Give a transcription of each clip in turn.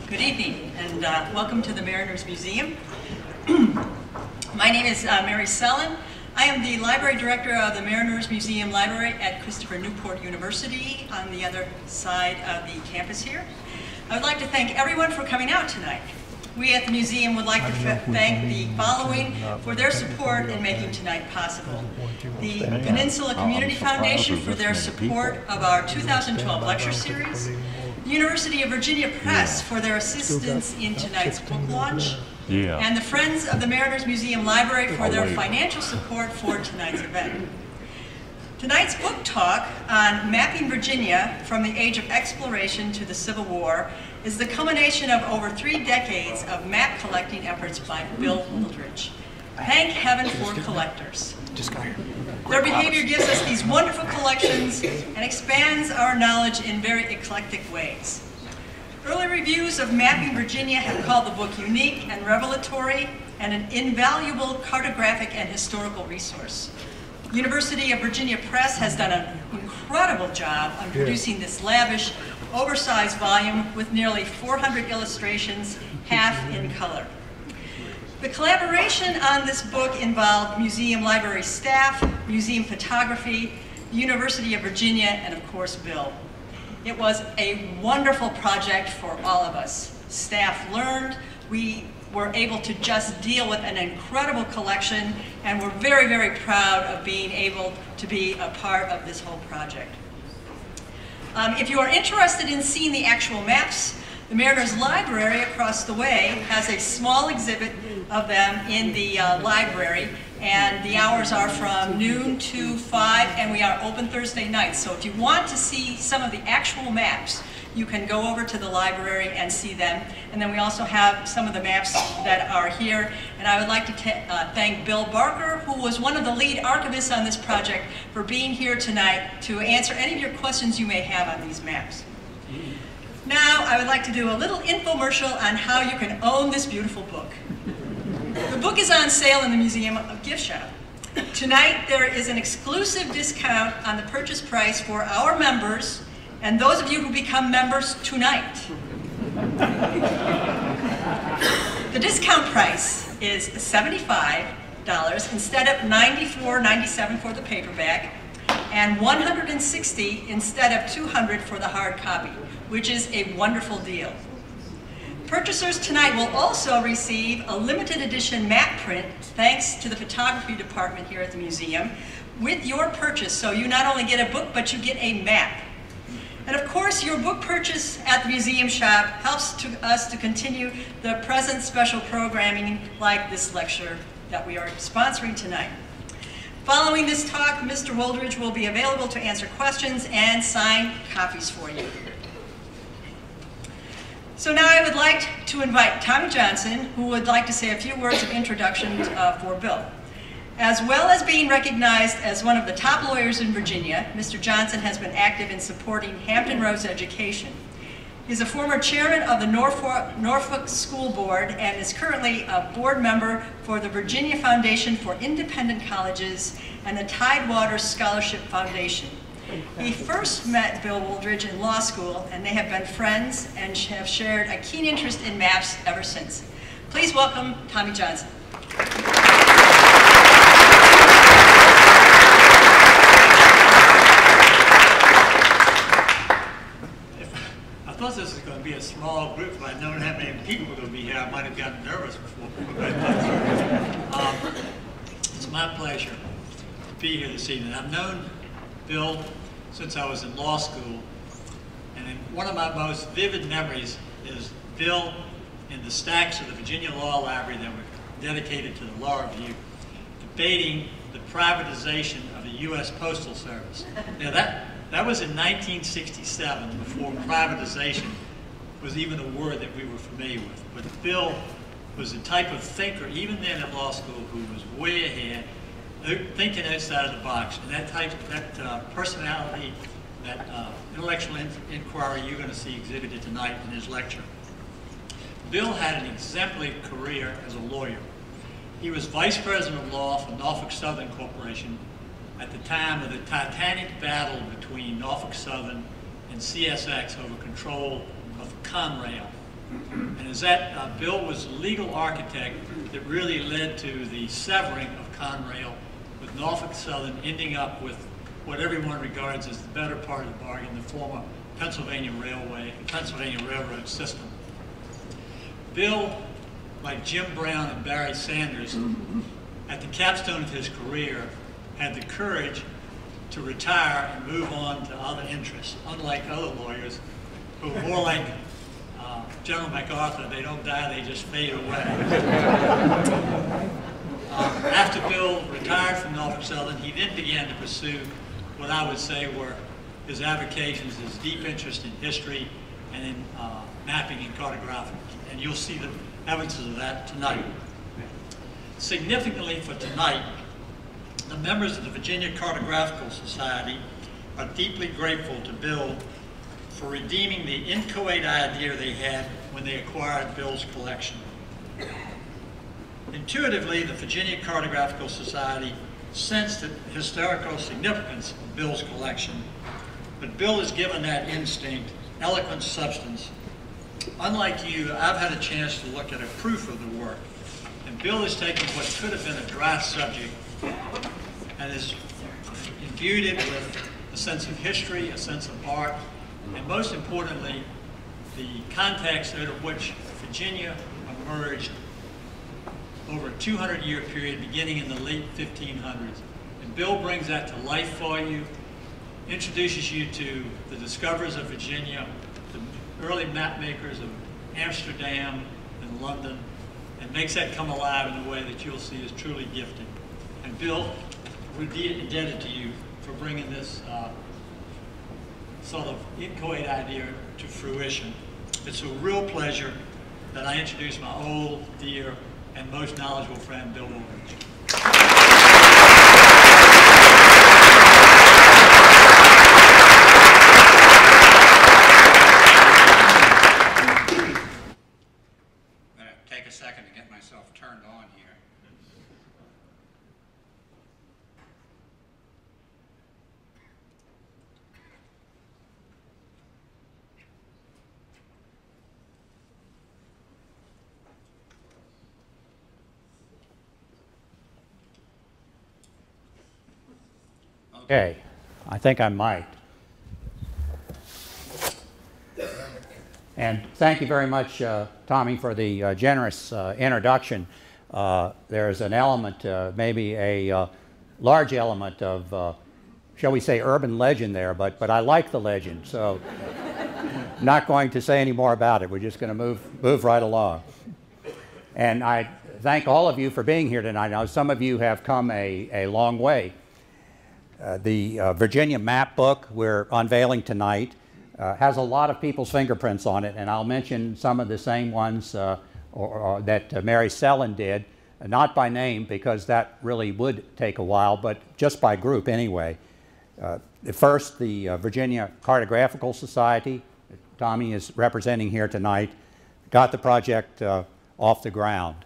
Good evening, and welcome to the Mariners Museum. My name is Mary Sellon. I am the Library Director of the Mariners Museum Library at Christopher Newport University on the other side of the campus here. I would like to thank everyone for coming out tonight. We at the museum would like to thank the following for their support in making tonight possible. The Peninsula Community Foundation for their support of our 2012 lecture series. The University of Virginia Press for their assistance in tonight's book launch. And the Friends of the Mariners Museum Library for their financial support for tonight's event. Tonight's book talk on mapping Virginia from the age of exploration to the Civil War is the culmination of over 3 decades of map collecting efforts by Bill Wooldridge. Thank heaven for collectors. Their behavior gives us these wonderful collections and expands our knowledge in very eclectic ways. Early reviews of Mapping Virginia have called the book unique and revelatory and an invaluable cartographic and historical resource. University of Virginia Press has done an incredible job on producing this lavish, oversized volume with nearly 400 illustrations, half in color. The collaboration on this book involved museum library staff, museum photography, the University of Virginia, and of course, Bill. It was a wonderful project for all of us. Staff learned, we were able to just deal with an incredible collection, and we're very, very proud of being able to be a part of this whole project. If you are interested in seeing the actual maps, the Mariners Library across the way has a small exhibit of them in the library, and the hours are from noon to 5, and we are open Thursday nights. So if you want to see some of the actual maps, you can go over to the library and see them. And then we also have some of the maps that are here. And I would like to thank Bill Barker, who was one of the lead archivists on this project, for being here tonight to answer any of your questions you may have on these maps. Now, I would like to do a little infomercial on how you can own this beautiful book. The book is on sale in the Museum Gift Shop. Tonight, there is an exclusive discount on the purchase price for our members and those of you who become members tonight. The discount price is $75 instead of $94.97 for the paperback, and $160 instead of $200 for the hard copy, which is a wonderful deal. Purchasers tonight will also receive a limited edition map print, thanks to the photography department here at the museum, with your purchase. So you not only get a book, but you get a map. And of course, your book purchase at the museum shop helps us to continue the present special programming like this lecture that we are sponsoring tonight. Following this talk, Mr. Wooldridge will be available to answer questions and sign copies for you. So now I would like to invite Tommy Johnson, who would like to say a few words of introduction for Bill. As well as being recognized as one of the top lawyers in Virginia, Mr. Johnson has been active in supporting Hampton Roads education. He is a former chairman of the Norfolk School Board and is currently a board member for the Virginia Foundation for Independent Colleges and the Tidewater Scholarship Foundation. He first met Bill Wooldridge in law school, and they have been friends and have shared a keen interest in maps ever since. Please welcome Tommy Johnson. I thought this was going to be a small group. If I'd known how many people were going to be here, I might have gotten nervous before. It's my pleasure to be here this evening. I've known Bill since I was in law school, and one of my most vivid memories is Bill in the stacks of the Virginia Law Library that were dedicated to the law review, debating the privatization of the U.S. Postal Service. Now that was in 1967, before privatization was even a word that we were familiar with. But Bill was the type of thinker, even then at law school, who was way ahead, thinking outside of the box. And that personality, that intellectual inquiry you're going to see exhibited tonight in his lecture. Bill had an exemplary career as a lawyer. He was vice president of law for Norfolk Southern Corporation at the time of the titanic battle between Norfolk Southern and CSX over control of Conrail. And is that Bill was the legal architect that really led to the severing of Conrail, with Norfolk Southern ending up with what everyone regards as the better part of the bargain, the former Pennsylvania Railroad system. Bill, like Jim Brown and Barry Sanders, at the capstone of his career, had the courage to retire and move on to other interests, unlike other lawyers who are more like General MacArthur. They don't die, they just fade away. After Bill retired from Norfolk Southern, he then began to pursue what I would say were his avocations, his deep interest in history and in mapping and cartography. And you'll see the evidences of that tonight. Significantly for tonight, the members of the Virginia Cartographical Society are deeply grateful to Bill for redeeming the inchoate idea they had when they acquired Bill's collection. Intuitively, the Virginia Cartographical Society sensed the historical significance of Bill's collection, but Bill has given that instinct eloquent substance. Unlike you, I've had a chance to look at a proof of the work, and Bill has taken what could have been a dry subject and has imbued it with a sense of history, a sense of art, and most importantly, the context out of which Virginia emerged over a 200-year period beginning in the late 1500s. And Bill brings that to life for you, introduces you to the discoverers of Virginia, the early map makers of Amsterdam and London, and makes that come alive in a way that you'll see is truly gifted. And Bill, we're indebted to you for bringing this sort of inchoate idea to fruition. It's a real pleasure that I introduce my old, dear, and most knowledgeable friend, Bill Wooldridge. I'm going to take a second to get myself turned on here. Okay, I think I might. And thank you very much, Tommy, for the generous introduction. There's an element, maybe a large element of, shall we say, urban legend there, but I like the legend, so I'm not going to say any more about it. We're just going to move right along. And I thank all of you for being here tonight. Now, some of you have come a long way. The Virginia map book we're unveiling tonight has a lot of people's fingerprints on it, and I'll mention some of the same ones that Mary Sellon did, not by name because that really would take a while, but just by group anyway. First, the Virginia Cartographical Society, that Tommy is representing here tonight, got the project off the ground.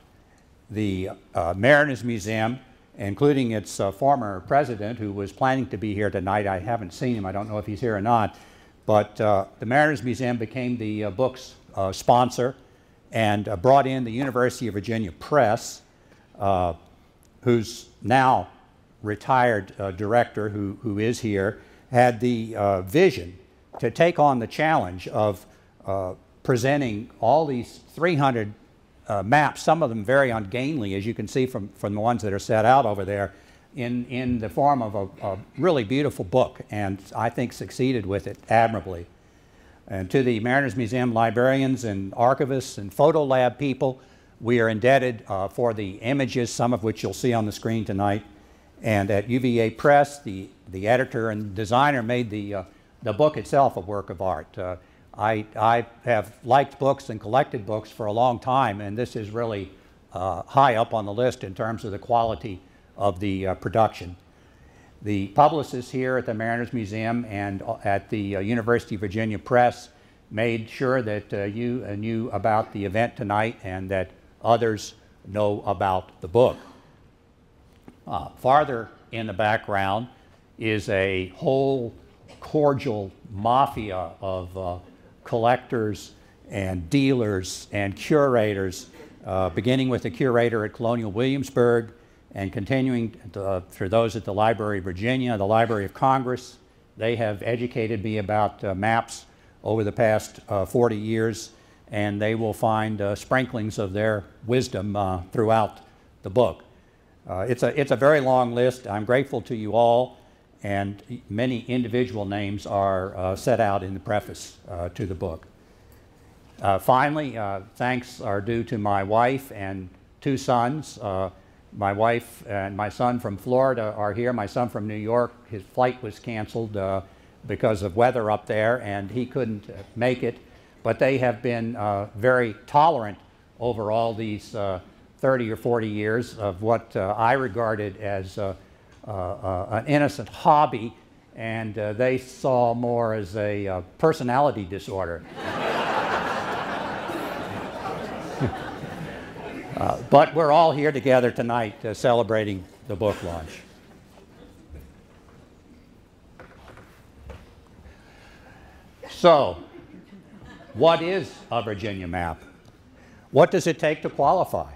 The Mariners Museum, including its former president, who was planning to be here tonight. I haven't seen him. I don't know if he's here or not. But the Mariners Museum became the book's sponsor and brought in the University of Virginia Press, who's now retired director, who is here, had the vision to take on the challenge of presenting all these 300 maps, some of them very ungainly, as you can see from the ones that are set out over there, in the form of a really beautiful book, and I think succeeded with it admirably. And to the Mariners Museum librarians and archivists and photo lab people, we are indebted for the images, some of which you'll see on the screen tonight. And at UVA Press, the editor and designer made the book itself a work of art. I have liked books and collected books for a long time, and this is really high up on the list in terms of the quality of the production. The publicists here at the Mariners Museum and at the University of Virginia Press made sure that you knew about the event tonight and that others know about the book. Farther in the background is a whole cordial mafia of collectors and dealers and curators, beginning with the curator at Colonial Williamsburg and continuing through those at the Library of Virginia, the Library of Congress. They have educated me about maps over the past 40 years, and they will find sprinklings of their wisdom throughout the book. It's a very long list. I'm grateful to you all, and many individual names are set out in the preface to the book. Finally, thanks are due to my wife and 2 sons. My wife and my son from Florida are here. My son from New York, his flight was canceled because of weather up there, and he couldn't make it. But they have been very tolerant over all these 30 or 40 years of what I regarded as an innocent hobby, and they saw more as a personality disorder. But we're all here together tonight celebrating the book launch. So, what is a Virginia map? What does it take to qualify?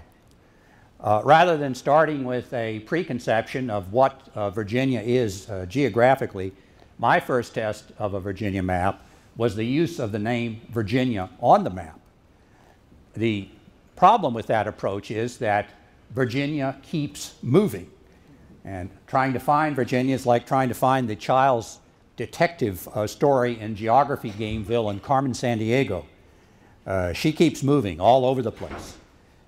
Rather than starting with a preconception of what Virginia is geographically, my first test of a Virginia map was the use of the name Virginia on the map. The problem with that approach is that Virginia keeps moving. And trying to find Virginia is like trying to find the Child's detective story in Geography Gameville in Carmen, San Diego. She keeps moving all over the place.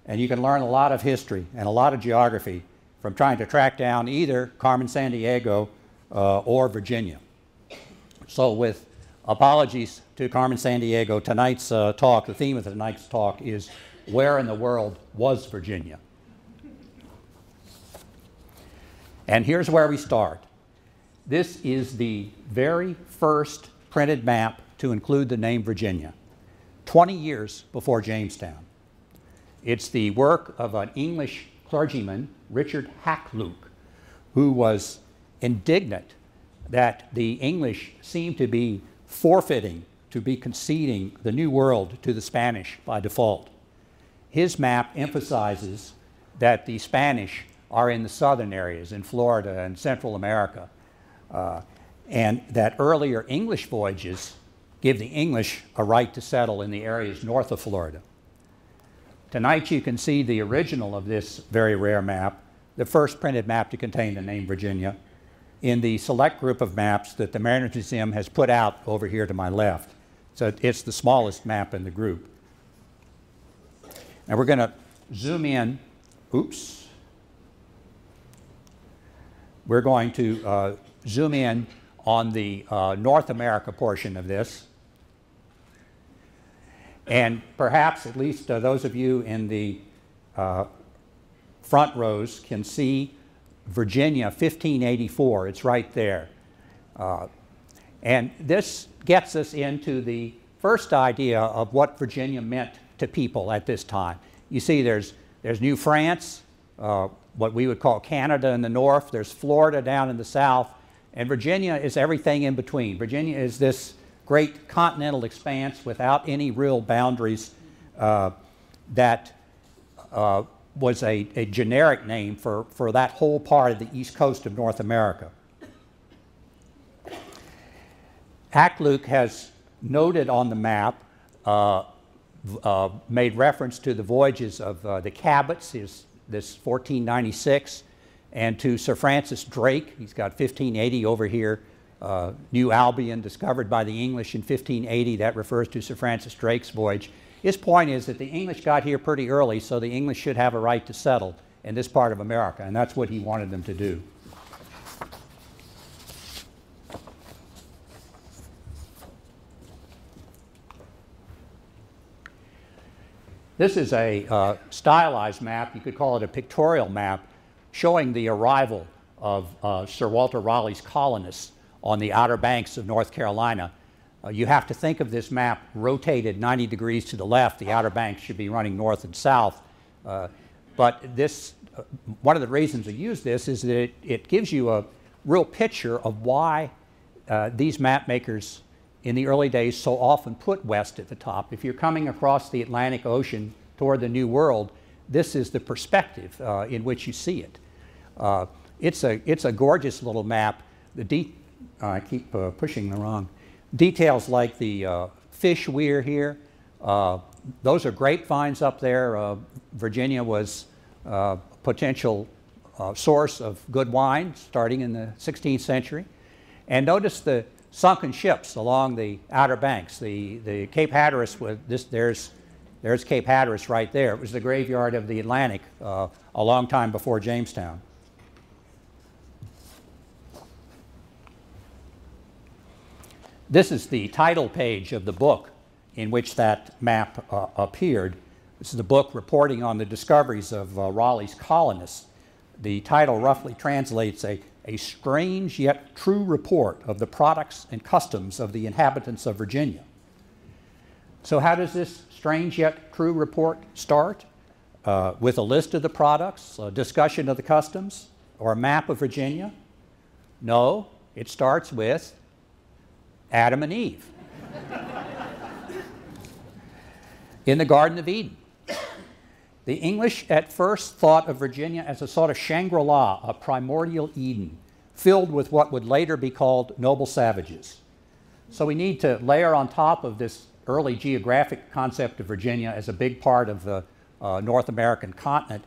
And you can learn a lot of history and a lot of geography from trying to track down either Carmen, San Diego or Virginia. So with apologies to Carmen, San Diego, tonight's talk, the theme of tonight's talk is where in the world was Virginia? And here's where we start. This is the very first printed map to include the name Virginia, 20 years before Jamestown. It's the work of an English clergyman, Richard Hakluyt, who was indignant that the English seemed to be forfeiting, to be conceding the New World to the Spanish by default. His map emphasizes that the Spanish are in the southern areas, in Florida and Central America, and that earlier English voyages give the English a right to settle in the areas north of Florida. Tonight you can see the original of this very rare map, the first printed map to contain the name Virginia, in the select group of maps that the Mariners Museum has put out over here to my left. So it's the smallest map in the group. Now we're going to zoom in. Oops. We're going to zoom in on the North America portion of this. And perhaps at least those of you in the front rows can see Virginia 1584. It's right there. And this gets us into the first idea of what Virginia meant to people at this time. You see there's New France, what we would call Canada in the north, there's Florida down in the south, and Virginia is everything in between. Virginia is this great continental expanse without any real boundaries that was a generic name for that whole part of the east coast of North America. Hakluyt has noted on the map, made reference to the voyages of the Cabots, this 1496, and to Sir Francis Drake. He's got 1580 over here. New Albion, discovered by the English in 1580. That refers to Sir Francis Drake's voyage. His point is that the English got here pretty early, so the English should have a right to settle in this part of America, and that's what he wanted them to do. This is a stylized map. You could call it a pictorial map showing the arrival of Sir Walter Raleigh's colonists on the Outer Banks of North Carolina. You have to think of this map rotated 90 degrees to the left. The Outer Banks should be running north and south. But this, one of the reasons I use this is that it gives you a real picture of why these map makers in the early days so often put west at the top. If you're coming across the Atlantic Ocean toward the New World, this is the perspective in which you see it. It's a gorgeous little map. I keep pushing the wrong. Details like the fish weir here. Those are grapevines up there. Virginia was a potential source of good wine starting in the 16th century. And notice the sunken ships along the outer banks. The Cape Hatteras, there's Cape Hatteras right there. It was the graveyard of the Atlantic a long time before Jamestown. This is the title page of the book in which that map appeared. This is the book reporting on the discoveries of Raleigh's colonists. The title roughly translates a strange yet true report of the products and customs of the inhabitants of Virginia. So how does this strange yet true report start? With a list of the products, a discussion of the customs, or a map of Virginia? No, it starts with Adam and Eve in the Garden of Eden. The English at first thought of Virginia as a sort of Shangri-La, a primordial Eden, filled with what would later be called noble savages. So we need to layer on top of this early geographic concept of Virginia as a big part of the North American continent,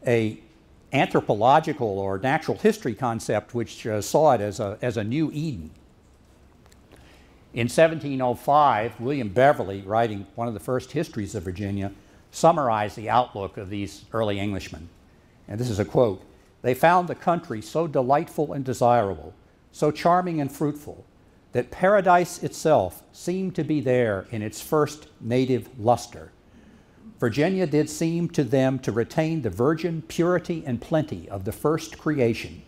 a anthropological or natural history concept which saw it as a new Eden. In 1705, William Beverley, writing one of the first histories of Virginia, summarized the outlook of these early Englishmen. And this is a quote: "They found the country so delightful and desirable, so charming and fruitful, that paradise itself seemed to be there in its first native luster. Virginia did seem to them to retain the virgin purity and plenty of the first creation,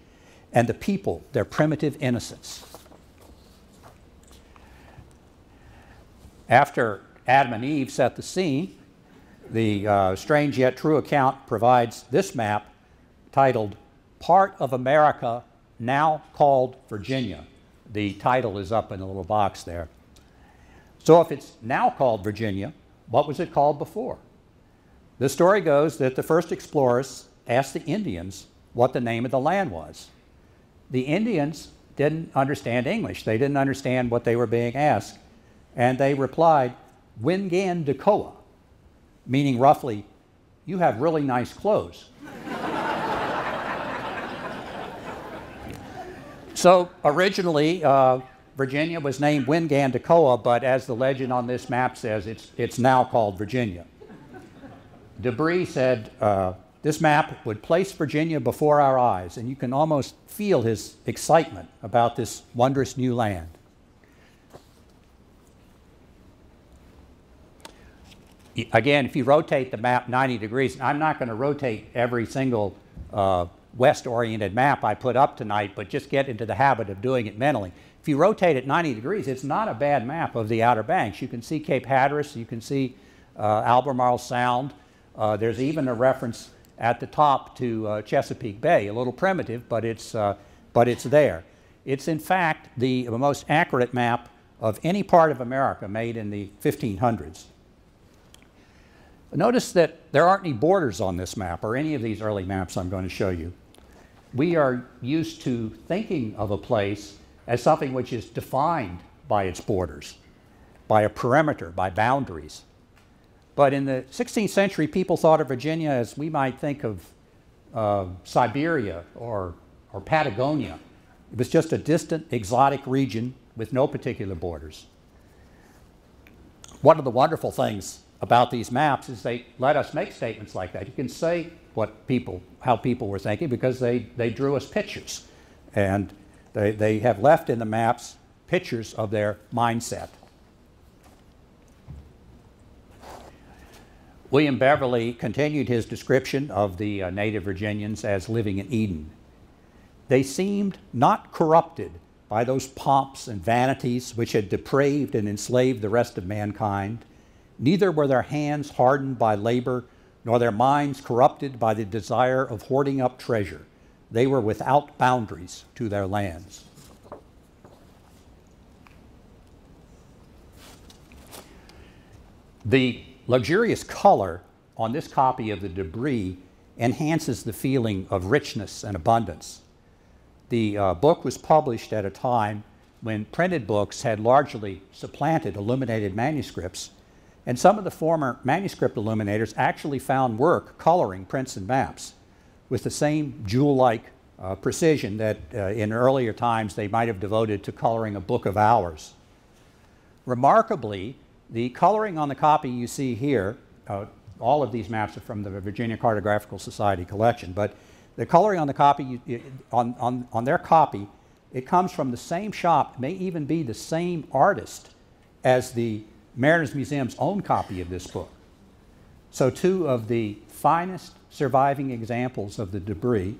and the people their primitive innocence." After Adam and Eve set the scene, the strange yet true account provides this map titled "Part of America Now Called Virginia." The title is up in a little box there. So if it's now called Virginia, what was it called before? The story goes that the first explorers asked the Indians what the name of the land was. The Indians didn't understand English. They didn't understand what they were being asked. And they replied, "Wingandacoa," meaning roughly, "You have really nice clothes." So originally, Virginia was named Wingandacoa, but as the legend on this map says, it's now called Virginia. Debris said, this map would place Virginia before our eyes, and you can almost feel his excitement about this wondrous new land. Again, if you rotate the map 90 degrees, I'm not going to rotate every single west-oriented map I put up tonight, but just get into the habit of doing it mentally. If you rotate it 90 degrees, it's not a bad map of the Outer Banks. You can see Cape Hatteras, you can see Albemarle Sound. There's even a reference at the top to Chesapeake Bay, a little primitive, but it's there. It's in fact the most accurate map of any part of America made in the 1500s. Notice that there aren't any borders on this map, or any of these early maps I'm going to show you. We are used to thinking of a place as something which is defined by its borders, by a perimeter, by boundaries. But in the 16th century, people thought of Virginia as we might think of Siberia or Patagonia. It was just a distant, exotic region with no particular borders. One of the wonderful things about these maps is they let us make statements like that. You can say how people were thinking because they drew us pictures. And they have left in the maps pictures of their mindset. William Beverley continued his description of the native Virginians as living in Eden. "They seemed not corrupted by those pomps and vanities which had depraved and enslaved the rest of mankind. Neither were their hands hardened by labor, nor their minds corrupted by the desire of hoarding up treasure. They were without boundaries to their lands." The luxurious color on this copy of the debris enhances the feeling of richness and abundance. The book was published at a time when printed books had largely supplanted illuminated manuscripts, and some of the former manuscript illuminators actually found work coloring prints and maps with the same jewel-like precision that in earlier times they might have devoted to coloring a book of hours. Remarkably, the coloring on the copy you see here, all of these maps are from the Virginia Cartographical Society collection, but the coloring on the copy, on their copy, it comes from the same shop, may even be the same artist as the Mariners Museum's own copy of this book. So two of the finest surviving examples of the debris,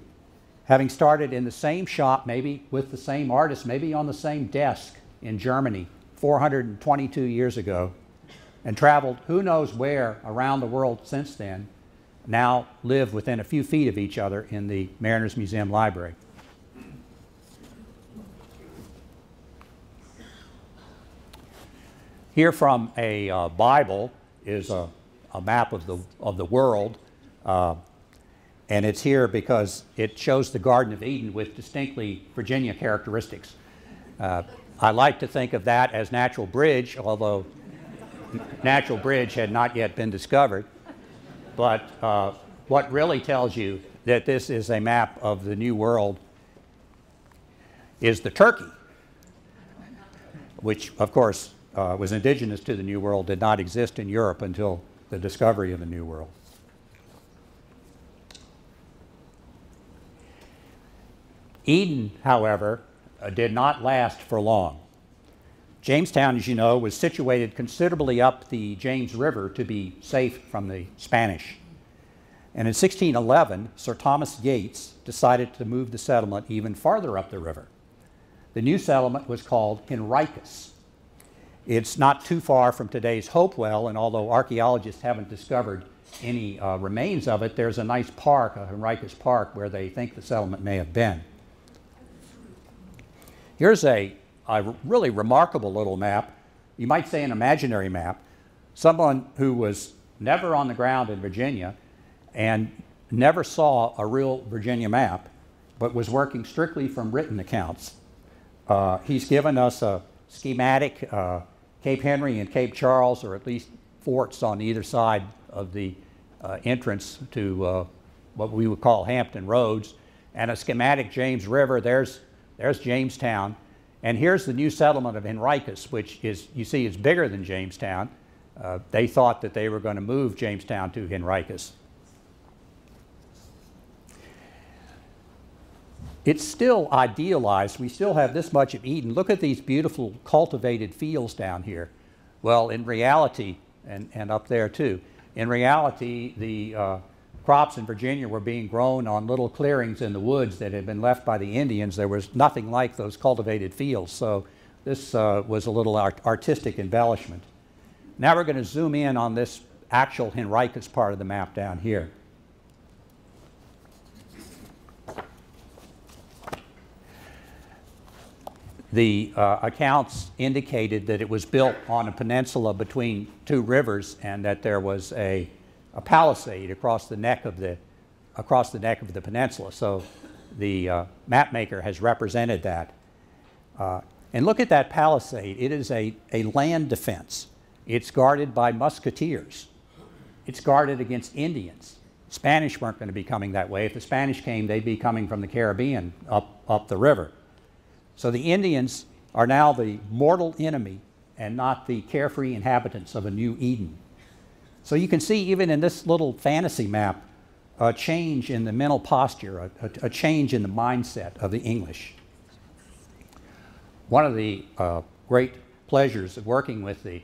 having started in the same shop, maybe with the same artist, maybe on the same desk in Germany 422 years ago, and traveled who knows where around the world since then, now live within a few feet of each other in the Mariners Museum Library. Here from a Bible is a map of the world, and it's here because it shows the Garden of Eden with distinctly Virginia characteristics. I like to think of that as Natural Bridge, although Natural Bridge had not yet been discovered. But what really tells you that this is a map of the New World is the turkey, which, of course, was indigenous to the New World, did not exist in Europe until the discovery of the New World. Eden, however, did not last for long. Jamestown, as you know, was situated considerably up the James River to be safe from the Spanish. And in 1611, Sir Thomas Yates decided to move the settlement even farther up the river. The new settlement was called Henricus. It's not too far from today's Hopewell, and although archaeologists haven't discovered any remains of it, there's a nice park, a Henricus Park, where they think the settlement may have been. Here's a really remarkable little map. You might say an imaginary map. Someone who was never on the ground in Virginia and never saw a real Virginia map, but was working strictly from written accounts. He's given us a schematic. Cape Henry and Cape Charles, or at least forts on either side of the entrance to what we would call Hampton Roads, and a schematic James River. There's Jamestown. And here's the new settlement of Henricus, which is, you see, is bigger than Jamestown. They thought that they were going to move Jamestown to Henricus. It's still idealized. We still have this much of Eden. Look at these beautiful cultivated fields down here. Well, in reality, and up there too, in reality, the crops in Virginia were being grown on little clearings in the woods that had been left by the Indians. There was nothing like those cultivated fields, so this was a little artistic embellishment. Now we're going to zoom in on this actual Henricus part of the map down here. The accounts indicated that it was built on a peninsula between two rivers, and that there was a palisade across the neck of the peninsula. So the map maker has represented that. And look at that palisade. It is a land defense. It's guarded by musketeers. It's guarded against Indians. Spanish weren't going to be coming that way. If the Spanish came, they'd be coming from the Caribbean up the river. So the Indians are now the mortal enemy and not the carefree inhabitants of a new Eden. So you can see even in this little fantasy map a change in the mental posture, a change in the mindset of the English. One of the great pleasures of working with the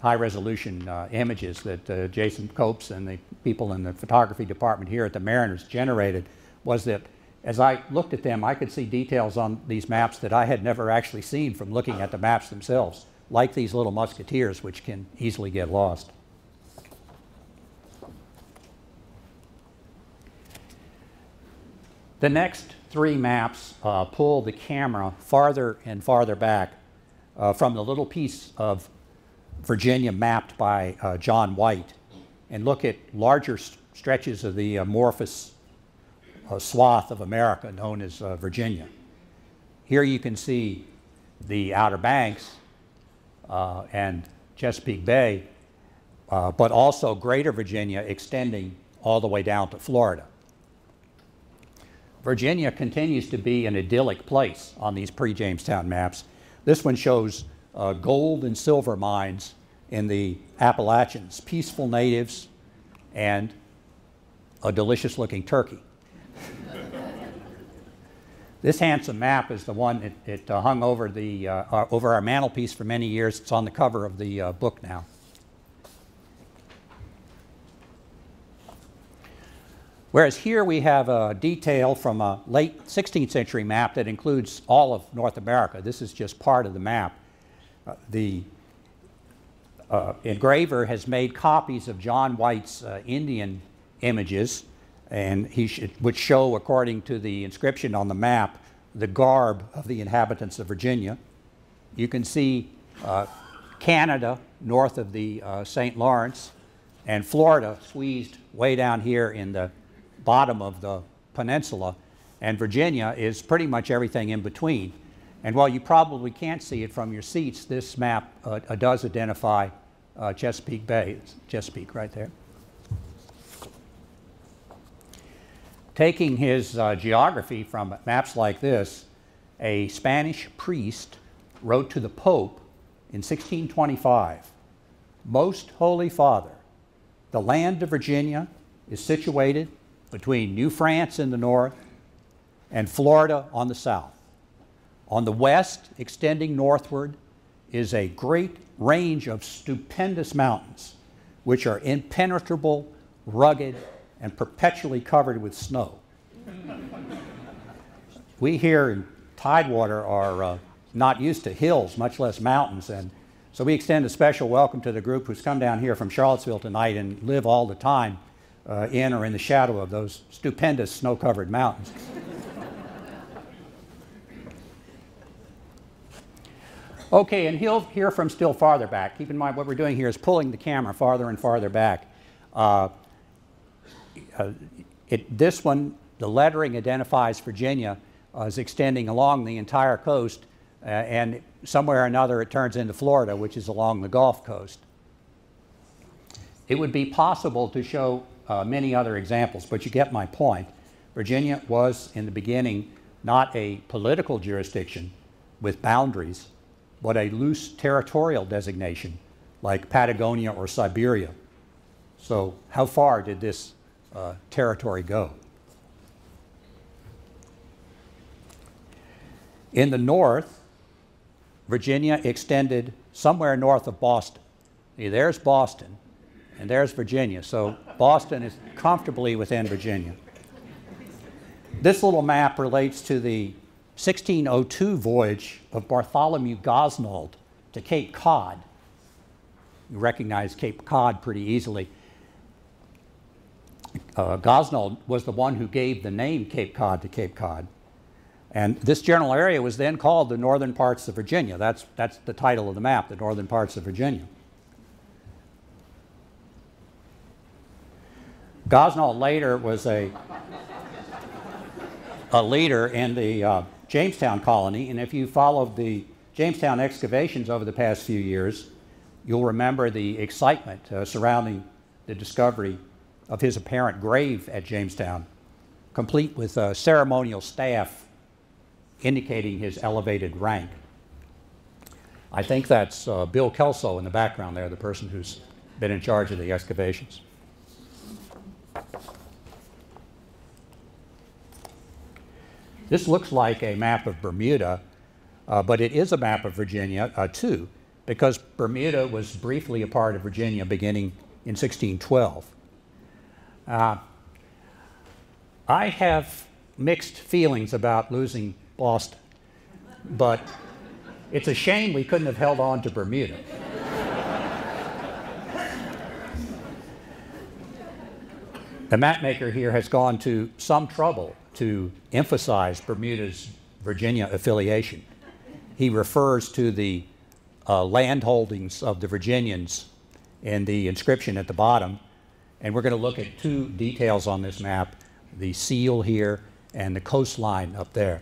high-resolution images that Jason Copes and the people in the photography department here at the Mariners generated was that as I looked at them, I could see details on these maps that I had never actually seen from looking at the maps themselves, like these little musketeers, which can easily get lost. The next three maps pull the camera farther and farther back from the little piece of Virginia mapped by John White, and look at larger stretches of the amorphous swath of America known as Virginia. Here you can see the Outer Banks and Chesapeake Bay, but also Greater Virginia extending all the way down to Florida. Virginia continues to be an idyllic place on these pre-Jamestown maps. This one shows gold and silver mines in the Appalachians, peaceful natives, and a delicious-looking turkey. This handsome map is the one that hung over, over our mantelpiece for many years. It's on the cover of the book now. Whereas here we have a detail from a late 16th century map that includes all of North America. This is just part of the map. The engraver has made copies of John White's Indian images, and would show, according to the inscription on the map, the garb of the inhabitants of Virginia. You can see Canada north of the St. Lawrence, and Florida squeezed way down here in the bottom of the peninsula, and Virginia is pretty much everything in between. And while you probably can't see it from your seats, this map does identify Chesapeake Bay. It's Chesapeake right there. Taking his geography from maps like this, a Spanish priest wrote to the Pope in 1625, "Most Holy Father, the land of Virginia is situated between New France in the north and Florida on the south. On the west, extending northward, is a great range of stupendous mountains, which are impenetrable, rugged, and perpetually covered with snow." We here in Tidewater are not used to hills, much less mountains, and so we extend a special welcome to the group who's come down here from Charlottesville tonight and live all the time in or in the shadow of those stupendous snow-covered mountains. Okay, and he'll hear from still farther back. Keep in mind what we're doing here is pulling the camera farther and farther back. This one, the lettering identifies Virginia as extending along the entire coast, and somewhere or another it turns into Florida, which is along the Gulf Coast. It would be possible to show many other examples, but you get my point. Virginia was, in the beginning, not a political jurisdiction with boundaries, but a loose territorial designation, like Patagonia or Siberia. So how far did this territory go? In the north, Virginia extended somewhere north of Boston. See, there's Boston, and there's Virginia. So Boston is comfortably within Virginia. This little map relates to the 1602 voyage of Bartholomew Gosnold to Cape Cod. You recognize Cape Cod pretty easily. Gosnold was the one who gave the name Cape Cod to Cape Cod. And this general area was then called the northern parts of Virginia. That's the title of the map, the northern parts of Virginia. Gosnold later was a leader in the Jamestown colony, and if you followed the Jamestown excavations over the past few years, you'll remember the excitement surrounding the discovery of his apparent grave at Jamestown, complete with ceremonial staff indicating his elevated rank. I think that's Bill Kelso in the background there, the person who's been in charge of the excavations. This looks like a map of Bermuda, but it is a map of Virginia too, because Bermuda was briefly a part of Virginia beginning in 1612. I have mixed feelings about losing Boston, but it's a shame we couldn't have held on to Bermuda. The mapmaker here has gone to some trouble to emphasize Bermuda's Virginia affiliation. He refers to the land holdings of the Virginians in the inscription at the bottom. And we're going to look at two details on this map, the seal here and the coastline up there.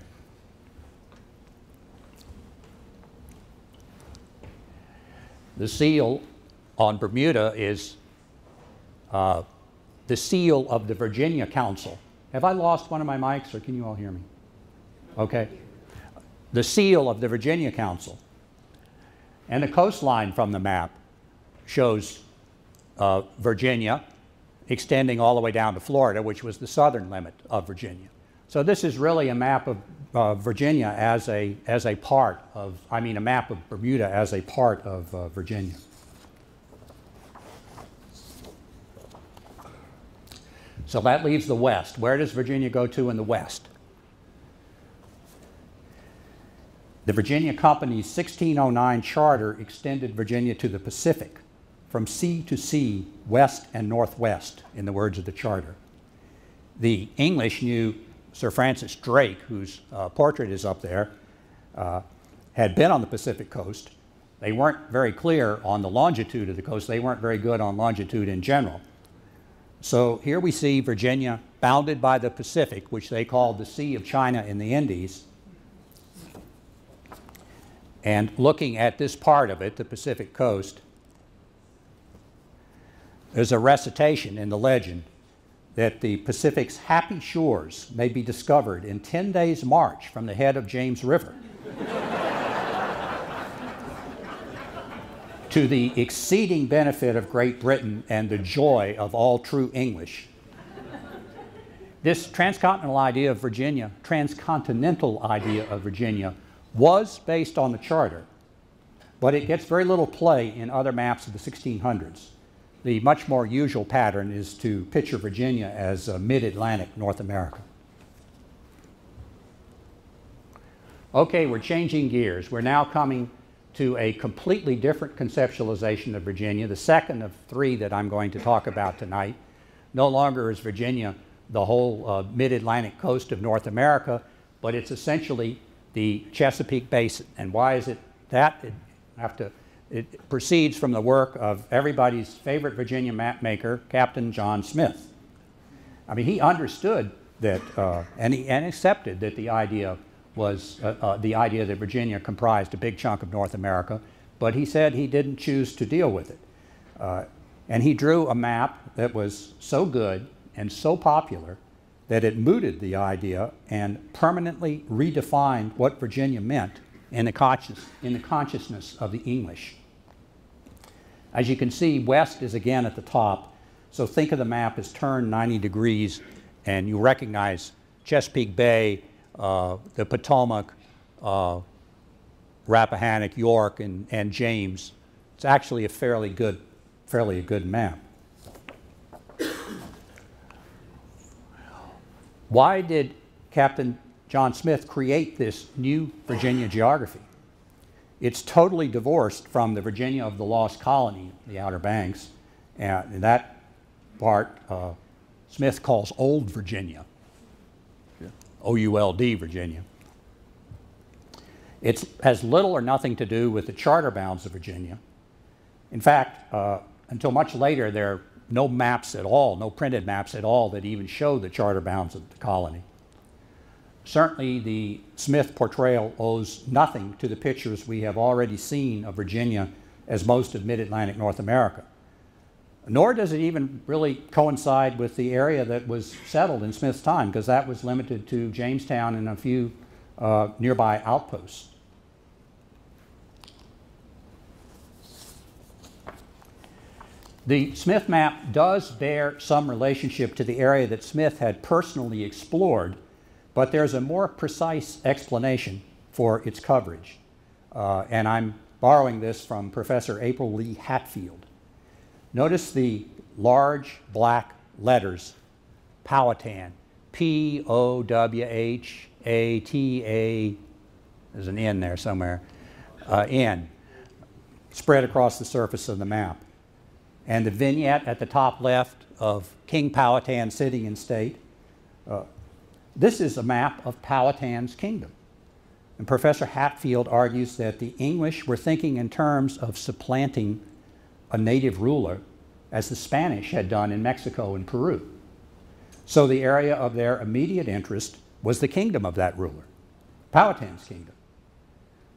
The seal on Bermuda is the seal of the Virginia Council. Have I lost one of my mics, or can you all hear me? Okay. The seal of the Virginia Council. And the coastline from the map shows Virginia extending all the way down to Florida, which was the southern limit of Virginia. So this is really a map of Virginia as a part of, I mean, a map of Bermuda as a part of Virginia. So that leaves the west. Where does Virginia go to in the west? The Virginia Company's 1609 charter extended Virginia to the Pacific, from sea to sea, west and northwest, in the words of the charter. The English knew Sir Francis Drake, whose portrait is up there, had been on the Pacific coast. They weren't very clear on the longitude of the coast. They weren't very good on longitude in general. So here we see Virginia bounded by the Pacific, which they called the Sea of China in the Indies. And looking at this part of it, the Pacific coast, there's a recitation in the legend that the Pacific's happy shores may be discovered in 10 days' march from the head of James River to the exceeding benefit of Great Britain and the joy of all true English. This transcontinental idea of Virginia, was based on the charter, but it gets very little play in other maps of the 1600s. The much more usual pattern is to picture Virginia as mid-Atlantic North America. Okay, we're changing gears. We're now coming to a completely different conceptualization of Virginia, the second of three that I'm going to talk about tonight. No longer is Virginia the whole mid-Atlantic coast of North America, but it's essentially the Chesapeake Basin. And why is it that? It proceeds from the work of everybody's favorite Virginia map maker, Captain John Smith. I mean, he understood that and accepted that the idea was the idea that Virginia comprised a big chunk of North America, but he said he didn't choose to deal with it. And he drew a map that was so good and so popular that it mooted the idea and permanently redefined what Virginia meant in the consciousness of the English. As you can see, west is again at the top, so think of the map as turned 90 degrees, and you recognize Chesapeake Bay, the Potomac, Rappahannock, York, and James. It's actually a fairly good map. Why did Captain John Smith create this new Virginia geography? It's totally divorced from the Virginia of the Lost Colony, the Outer Banks, and that part Smith calls Old Virginia. O-U-L-D, Virginia. It has little or nothing to do with the charter bounds of Virginia. In fact, until much later, there are no maps at all, no printed maps at all that even show the charter bounds of the colony. Certainly, the Smith portrayal owes nothing to the pictures we have already seen of Virginia as most of mid-Atlantic North America. Nor does it even really coincide with the area that was settled in Smith's time, because that was limited to Jamestown and a few nearby outposts. The Smith map does bear some relationship to the area that Smith had personally explored, but there's a more precise explanation for its coverage. And I'm borrowing this from Professor April Lee Hatfield. Notice the large black letters, Powhatan, P-O-W-H-A-T-A, there's an N there somewhere, N, spread across the surface of the map. And the vignette at the top left of King Powhatan sitting in state. This is a map of Powhatan's kingdom. And Professor Hatfield argues that the English were thinking in terms of supplanting a native ruler, as the Spanish had done in Mexico and Peru. So the area of their immediate interest was the kingdom of that ruler, Powhatan's kingdom.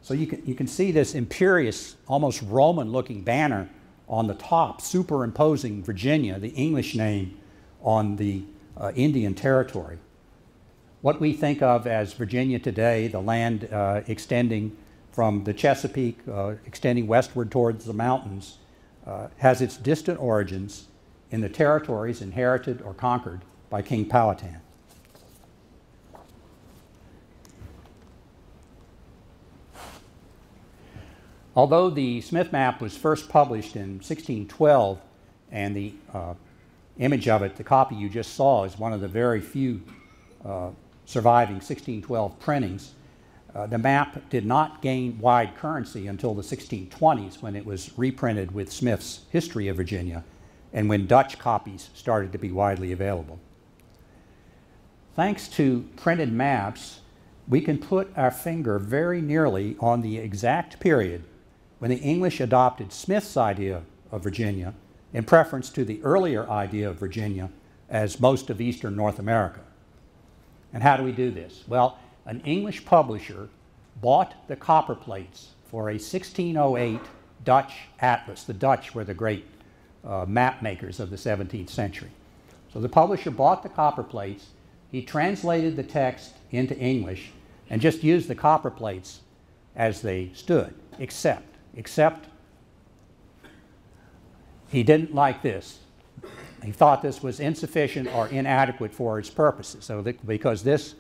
So you can see this imperious, almost Roman-looking banner on the top, superimposing Virginia, the English name, on the Indian territory. What we think of as Virginia today, the land extending from the Chesapeake, extending westward towards the mountains, has its distant origins in the territories inherited or conquered by King Powhatan. Although the Smith map was first published in 1612, and the image of it, the copy you just saw, is one of the very few surviving 1612 printings, the map did not gain wide currency until the 1620s, when it was reprinted with Smith's History of Virginia and when Dutch copies started to be widely available. Thanks to printed maps, we can put our finger very nearly on the exact period when the English adopted Smith's idea of Virginia in preference to the earlier idea of Virginia as most of eastern North America. And how do we do this? Well, an English publisher bought the copper plates for a 1608 Dutch atlas. The Dutch were the great map makers of the 17th century. So the publisher bought the copper plates, he translated the text into English, and just used the copper plates as they stood, except he didn't like this. He thought this was insufficient or inadequate for its purposes, so because this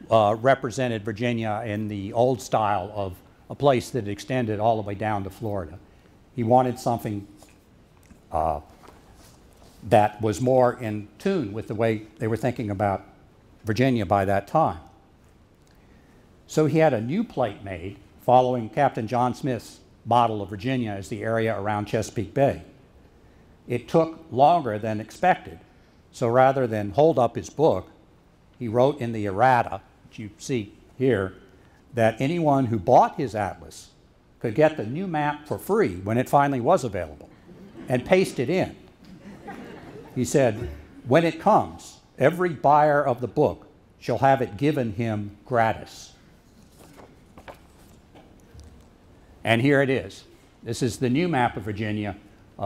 represented Virginia in the old style of a place that extended all the way down to Florida. He wanted something that was more in tune with the way they were thinking about Virginia by that time. So he had a new plate made following Captain John Smith's model of Virginia as the area around Chesapeake Bay. It took longer than expected, so rather than hold up his book, he wrote in the errata, which you see here, that anyone who bought his atlas could get the new map for free when it finally was available, and paste it in. He said, "When it comes, every buyer of the book shall have it given him gratis." And here it is. This is the new map of Virginia,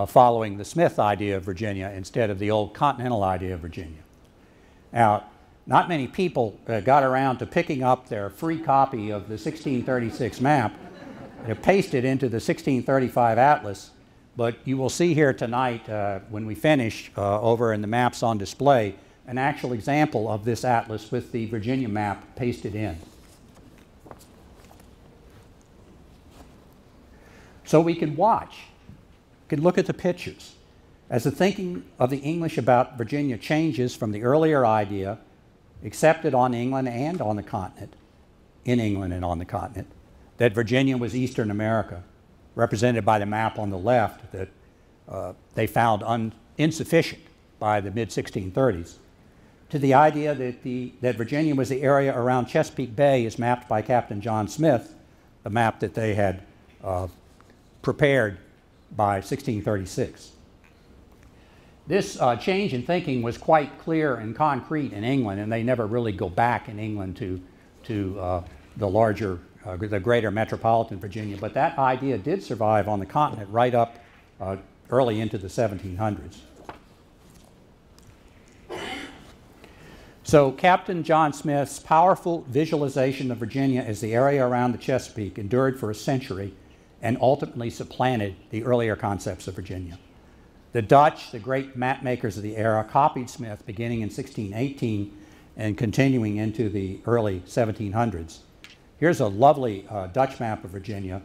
following the Smith idea of Virginia instead of the old continental idea of Virginia. Now, not many people got around to picking up their free copy of the 1636 map and paste it into the 1635 atlas, but you will see here tonight, when we finish, over in the maps on display, an actual example of this atlas with the Virginia map pasted in. So we can watch, can look at the pictures. As the thinking of the English about Virginia changes from the earlier idea, accepted on England and on the continent, in England and on the continent, that Virginia was Eastern America, represented by the map on the left that they found insufficient by the mid-1630s, to the idea that Virginia was the area around Chesapeake Bay as mapped by Captain John Smith, the map that they had prepared by 1636. This change in thinking was quite clear and concrete in England, and they never really go back in England to the larger, the greater metropolitan Virginia. But that idea did survive on the continent right up early into the 1700s. So Captain John Smith's powerful visualization of Virginia as the area around the Chesapeake endured for a century and ultimately supplanted the earlier concepts of Virginia. The Dutch, the great map makers of the era, copied Smith beginning in 1618 and continuing into the early 1700s. Here's a lovely Dutch map of Virginia,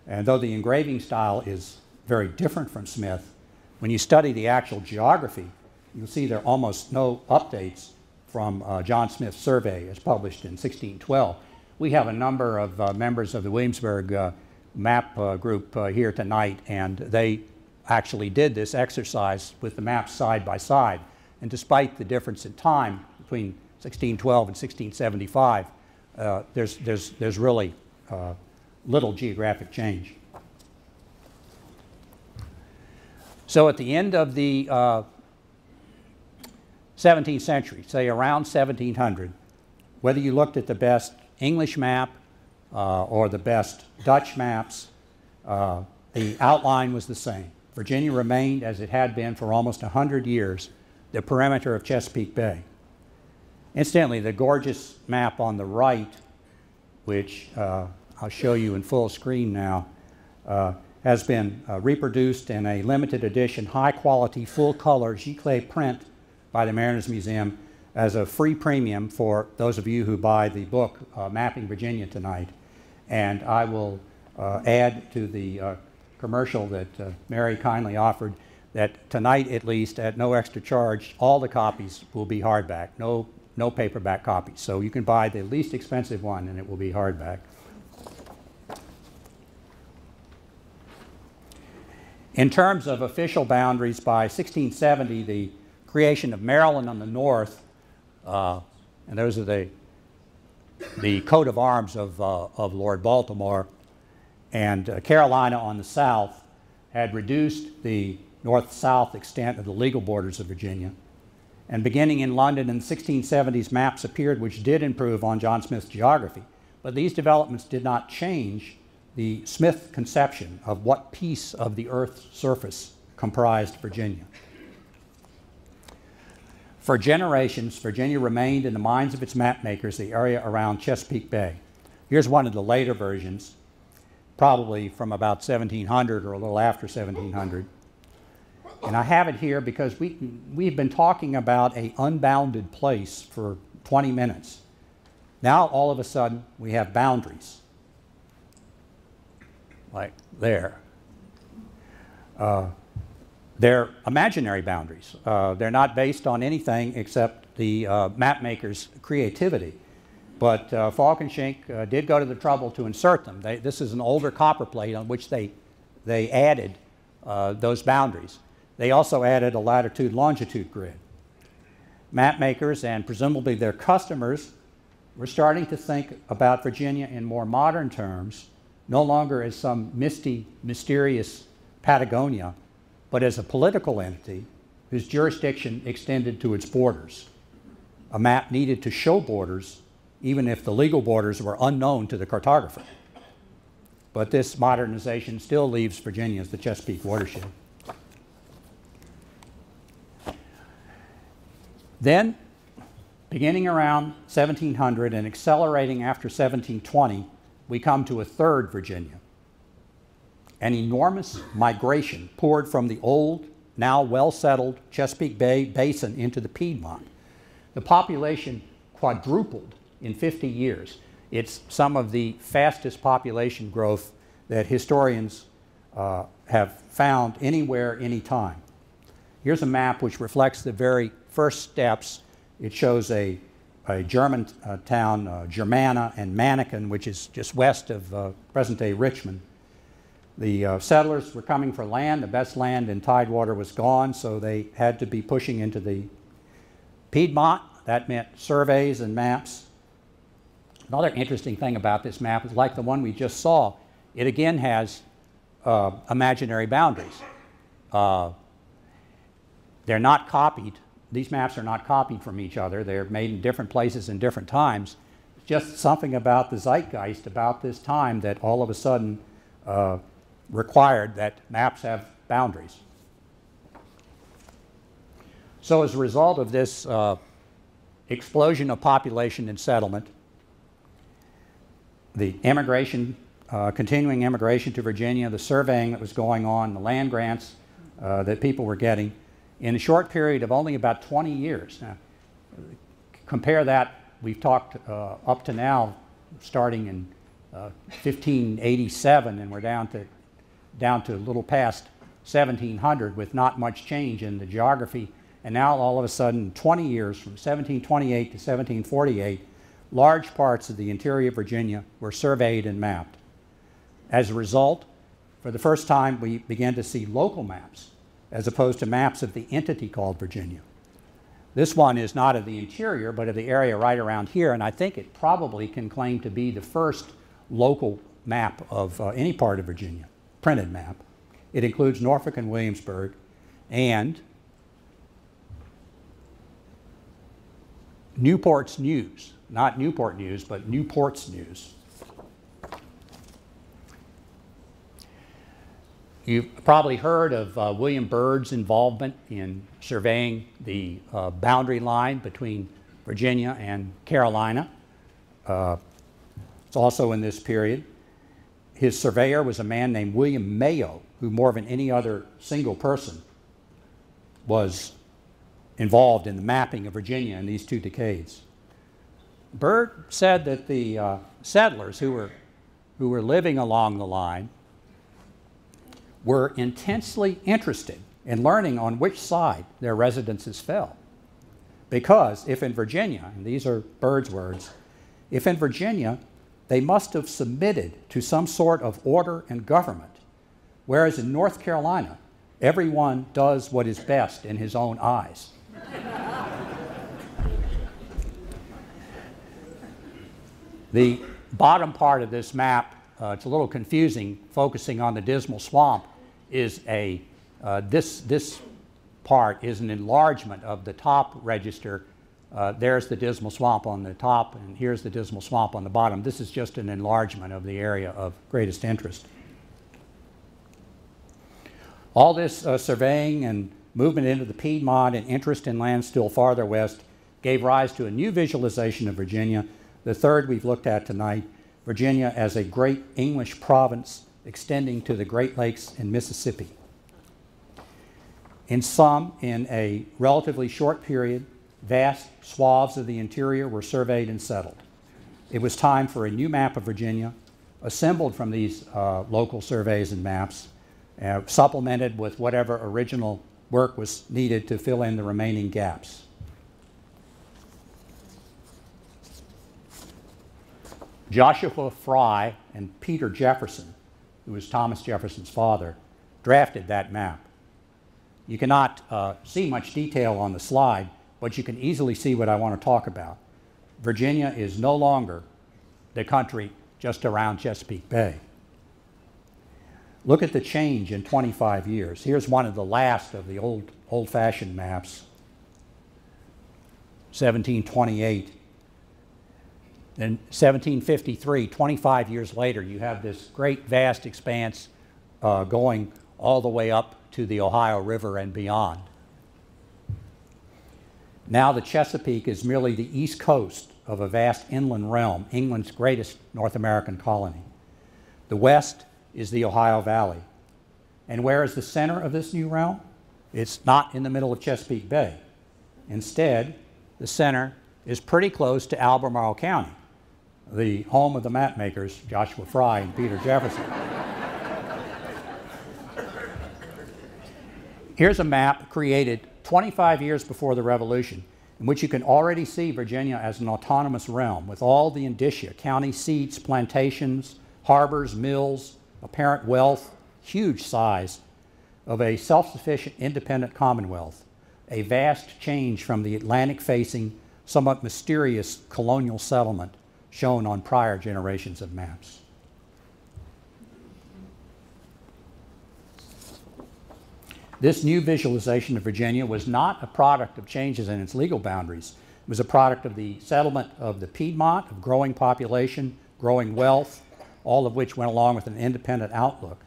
and though the engraving style is very different from Smith, when you study the actual geography, you'll see there are almost no updates from John Smith's survey as published in 1612. We have a number of members of the Williamsburg map group here tonight, and they actually did this exercise with the maps side by side. And despite the difference in time between 1612 and 1675, there's really little geographic change. So at the end of the 17th century, say around 1700, whether you looked at the best English map or the best Dutch maps, the outline was the same. Virginia remained, as it had been for almost 100 years, the perimeter of Chesapeake Bay. Incidentally, the gorgeous map on the right, which I'll show you in full screen now, has been reproduced in a limited edition, high-quality, full-color giclée print by the Mariners Museum as a free premium for those of you who buy the book Mapping Virginia tonight. And I will add to the commercial that Mary kindly offered that tonight, at least, at no extra charge, all the copies will be hardback, no paperback copies. So you can buy the least expensive one and it will be hardback. In terms of official boundaries, by 1670, the creation of Maryland on the north, and those are the coat of arms of Lord Baltimore, and Carolina on the south, had reduced the north-south extent of the legal borders of Virginia. And beginning in London in the 1670s, maps appeared which did improve on John Smith's geography. But these developments did not change the Smith conception of what piece of the Earth's surface comprised Virginia. For generations, Virginia remained in the minds of its map makers the area around Chesapeake Bay. Here's one of the later versions, probably from about 1700 or a little after 1700. And I have it here because we've been talking about an unbounded place for 20 minutes. Now, all of a sudden, we have boundaries, like there. They're imaginary boundaries. They're not based on anything except the map maker's creativity. But Falk and Schenck did go to the trouble to insert them. This is an older copper plate on which they added those boundaries. They also added a latitude-longitude grid. Map makers and presumably their customers were starting to think about Virginia in more modern terms, no longer as some misty, mysterious Patagonia, but as a political entity whose jurisdiction extended to its borders. A map needed to show borders, even if the legal borders were unknown to the cartographer. But this modernization still leaves Virginia as the Chesapeake watershed. Then, beginning around 1700 and accelerating after 1720, we come to a third Virginia. An enormous migration poured from the old, now well-settled Chesapeake Bay Basin into the Piedmont. The population quadrupled in 50 years. It's some of the fastest population growth that historians have found anywhere, anytime. Here's a map which reflects the very first steps. It shows a German town, Germana and Manneken, which is just west of present-day Richmond. The settlers were coming for land. The best land in Tidewater was gone, so they had to be pushing into the Piedmont. That meant surveys and maps. Another interesting thing about this map is, like the one we just saw, it again has imaginary boundaries. They're not copied. These maps are not copied from each other. They're made in different places in different times. It's just something about the zeitgeist about this time that all of a sudden required that maps have boundaries. So as a result of this explosion of population and settlement, the immigration, continuing immigration to Virginia, the surveying that was going on, the land grants that people were getting, in a short period of only about 20 years. Now, compare that, we've talked up to now, starting in 1587, and we're down to a little past 1700 with not much change in the geography. And now all of a sudden, 20 years from 1728 to 1748, large parts of the interior of Virginia were surveyed and mapped. As a result, for the first time, we began to see local maps as opposed to maps of the entity called Virginia. This one is not of the interior, but of the area right around here, and I think it probably can claim to be the first local map of any part of Virginia, printed map. It includes Norfolk and Williamsburg and Newport's News. Not Newport News, but Newport's News. You've probably heard of William Byrd's involvement in surveying the boundary line between Virginia and Carolina. It's also in this period. His surveyor was a man named William Mayo, who more than any other single person was involved in the mapping of Virginia in these 2 decades. Byrd said that the settlers who were living along the line were intensely interested in learning on which side their residences fell. Because if in Virginia, and these are Byrd's words, if in Virginia they must have submitted to some sort of order and government, whereas in North Carolina, everyone does what is best in his own eyes. The bottom part of this map, it's a little confusing, focusing on the Dismal Swamp, is this part is an enlargement of the top register. There's the Dismal Swamp on the top, and here's the Dismal Swamp on the bottom. This is just an enlargement of the area of greatest interest. All this surveying and movement into the Piedmont and interest in lands still farther west gave rise to a new visualization of Virginia, the third we've looked at tonight, Virginia as a great English province extending to the Great Lakes and Mississippi. In a relatively short period, vast swaths of the interior were surveyed and settled. It was time for a new map of Virginia, assembled from these local surveys and maps, supplemented with whatever original work was needed to fill in the remaining gaps. Joshua Fry and Peter Jefferson, who was Thomas Jefferson's father, drafted that map. You cannot see much detail on the slide, but you can easily see what I want to talk about. Virginia is no longer the country just around Chesapeake Bay. Look at the change in 25 years. Here's one of the last of the old-fashioned maps, 1728. In 1753, 25 years later, you have this great vast expanse going all the way up to the Ohio River and beyond. Now the Chesapeake is merely the east coast of a vast inland realm, England's greatest North American colony. The west is the Ohio Valley. And where is the center of this new realm? It's not in the middle of Chesapeake Bay. Instead, the center is pretty close to Albemarle County, the home of the map makers, Joshua Fry and Peter Jefferson. Here's a map created 25 years before the Revolution, in which you can already see Virginia as an autonomous realm with all the indicia, county seats, plantations, harbors, mills, apparent wealth, huge size of a self-sufficient independent commonwealth, a vast change from the Atlantic-facing, somewhat mysterious colonial settlement shown on prior generations of maps. This new visualization of Virginia was not a product of changes in its legal boundaries. It was a product of the settlement of the Piedmont, of growing population, growing wealth, all of which went along with an independent outlook.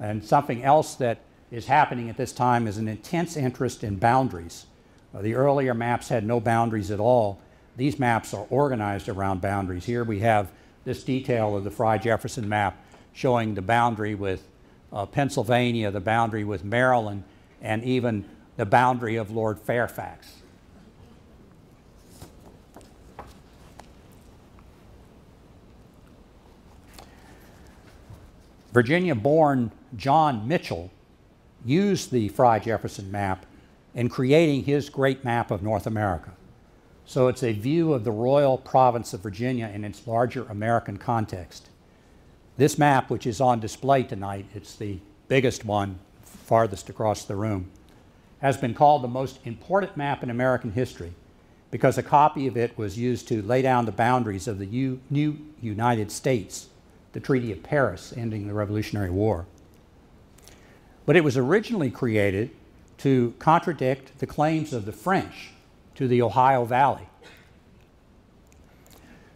And something else that is happening at this time is an intense interest in boundaries. The earlier maps had no boundaries at all. These maps are organized around boundaries. Here we have this detail of the Fry-Jefferson map showing the boundary with Pennsylvania, the boundary with Maryland, and even the boundary of Lord Fairfax. Virginia-born John Mitchell used the Fry-Jefferson map in creating his great map of North America. So it's a view of the royal province of Virginia in its larger American context. This map, which is on display tonight, it's the biggest one, farthest across the room, has been called the most important map in American history because a copy of it was used to lay down the boundaries of the new United States the Treaty of Paris, ending the Revolutionary War. But it was originally created to contradict the claims of the French to the Ohio Valley.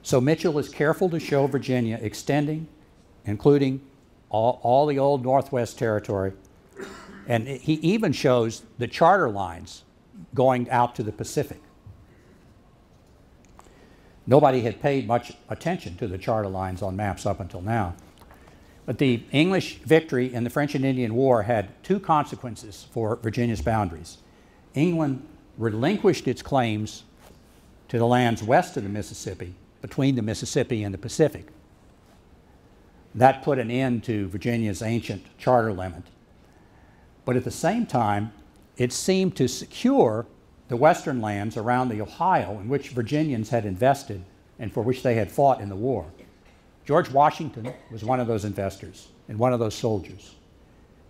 So Mitchell is careful to show Virginia extending, including all the old Northwest Territory, and he even shows the charter lines going out to the Pacific. Nobody had paid much attention to the charter lines on maps up until now. But the English victory in the French and Indian War had two consequences for Virginia's boundaries. England relinquished its claims to the lands west of the Mississippi, between the Mississippi and the Pacific. That put an end to Virginia's ancient charter limit. But at the same time, it seemed to secure the western lands around the Ohio in which Virginians had invested and for which they had fought in the war. George Washington was one of those investors and one of those soldiers.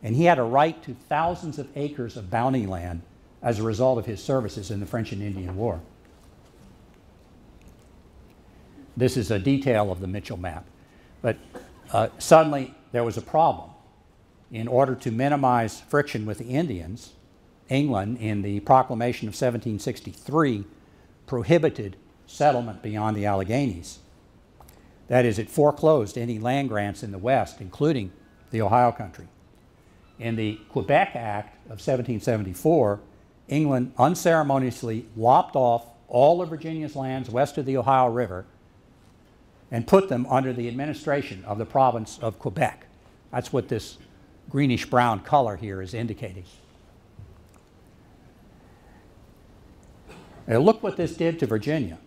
And he had a right to thousands of acres of bounty land as a result of his services in the French and Indian War. This is a detail of the Mitchell map. But suddenly there was a problem. In order to minimize friction with the Indians, England, in the Proclamation of 1763, prohibited settlement beyond the Alleghenies. That is, it foreclosed any land grants in the West, including the Ohio country. In the Quebec Act of 1774, England unceremoniously lopped off all of Virginia's lands west of the Ohio River and put them under the administration of the province of Quebec. That's what this greenish-brown color here is indicating. Now look what this did to Virginia.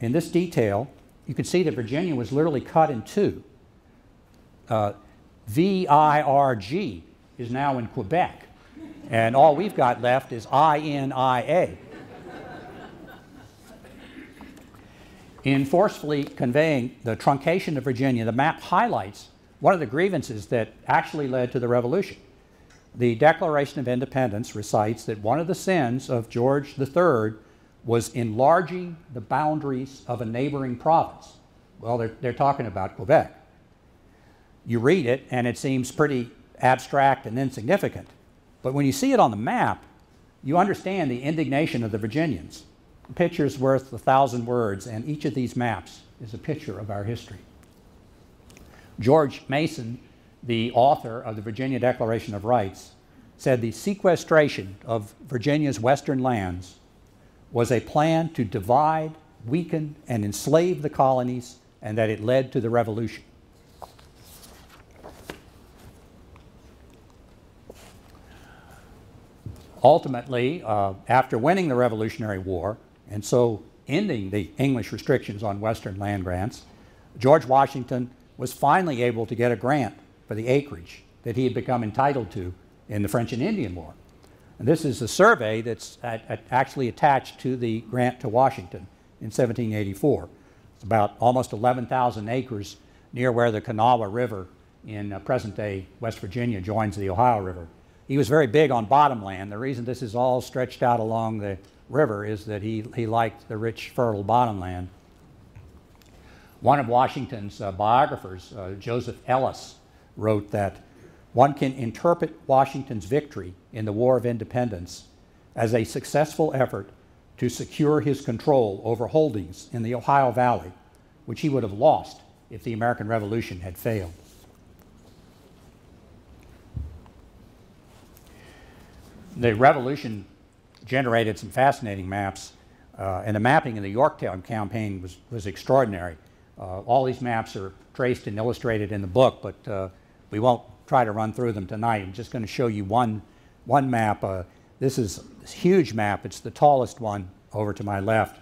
In this detail, you can see that Virginia was literally cut in two. VIRG is now in Quebec, and all we've got left is INIA. In forcefully conveying the truncation of Virginia, the map highlights one of the grievances that actually led to the Revolution. The Declaration of Independence recites that one of the sins of George III was enlarging the boundaries of a neighboring province. Well, they're talking about Quebec. You read it, and it seems pretty abstract and insignificant. But when you see it on the map, you understand the indignation of the Virginians. A picture's worth 1,000 words, and each of these maps is a picture of our history. George Mason, the author of the Virginia Declaration of Rights, said the sequestration of Virginia's western lands was a plan to divide, weaken, and enslave the colonies, and that it led to the Revolution. Ultimately, after winning the Revolutionary War, and so ending the English restrictions on western land grants, George Washington was finally able to get a grant for the acreage that he had become entitled to in the French and Indian War. And this is a survey that's actually attached to the grant to Washington in 1784. It's about almost 11,000 acres near where the Kanawha River in present-day West Virginia joins the Ohio River. He was very big on bottomland. The reason this is all stretched out along the river is that he liked the rich, fertile bottomland. One of Washington's biographers, Joseph Ellis, wrote that one can interpret Washington's victory in the War of Independence as a successful effort to secure his control over holdings in the Ohio Valley, which he would have lost if the American Revolution had failed. The Revolution generated some fascinating maps, and the mapping in the Yorktown campaign was extraordinary. All these maps are traced and illustrated in the book, but we won't try to run through them tonight. I'm just going to show you one map. This is this huge map. It's the tallest one over to my left.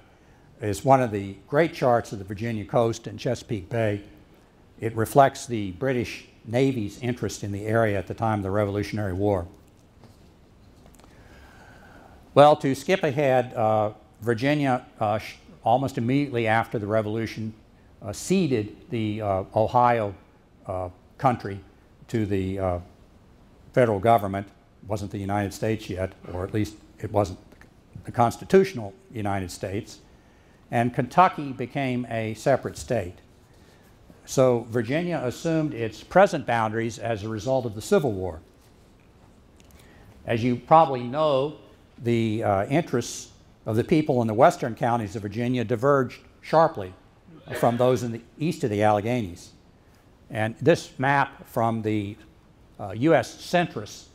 It's one of the great charts of the Virginia coast and Chesapeake Bay. It reflects the British Navy's interest in the area at the time of the Revolutionary War. Well, to skip ahead, Virginia, almost immediately after the Revolution, ceded the Ohio country to the federal government. It wasn't the United States yet, or at least it wasn't the constitutional United States. And Kentucky became a separate state. So Virginia assumed its present boundaries as a result of the Civil War. As you probably know, the interests of the people in the western counties of Virginia diverged sharply from those in the east of the Alleghenies. And this map from the U.S.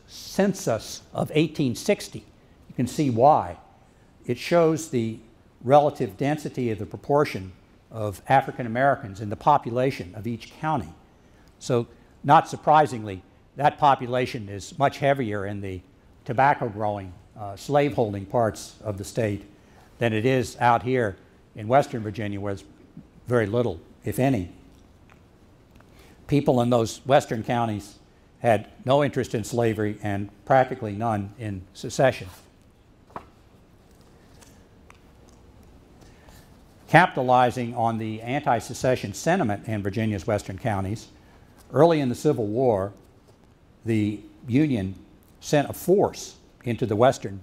Census of 1860, you can see why. It shows the relative density of the proportion of African Americans in the population of each county. So, not surprisingly, that population is much heavier in the tobacco growing, slave-holding parts of the state than it is out here in Western Virginia, where there's very little, if any. People in those western counties had no interest in slavery and practically none in secession. Capitalizing on the anti-secession sentiment in Virginia's western counties, early in the Civil War, the Union sent a force into the western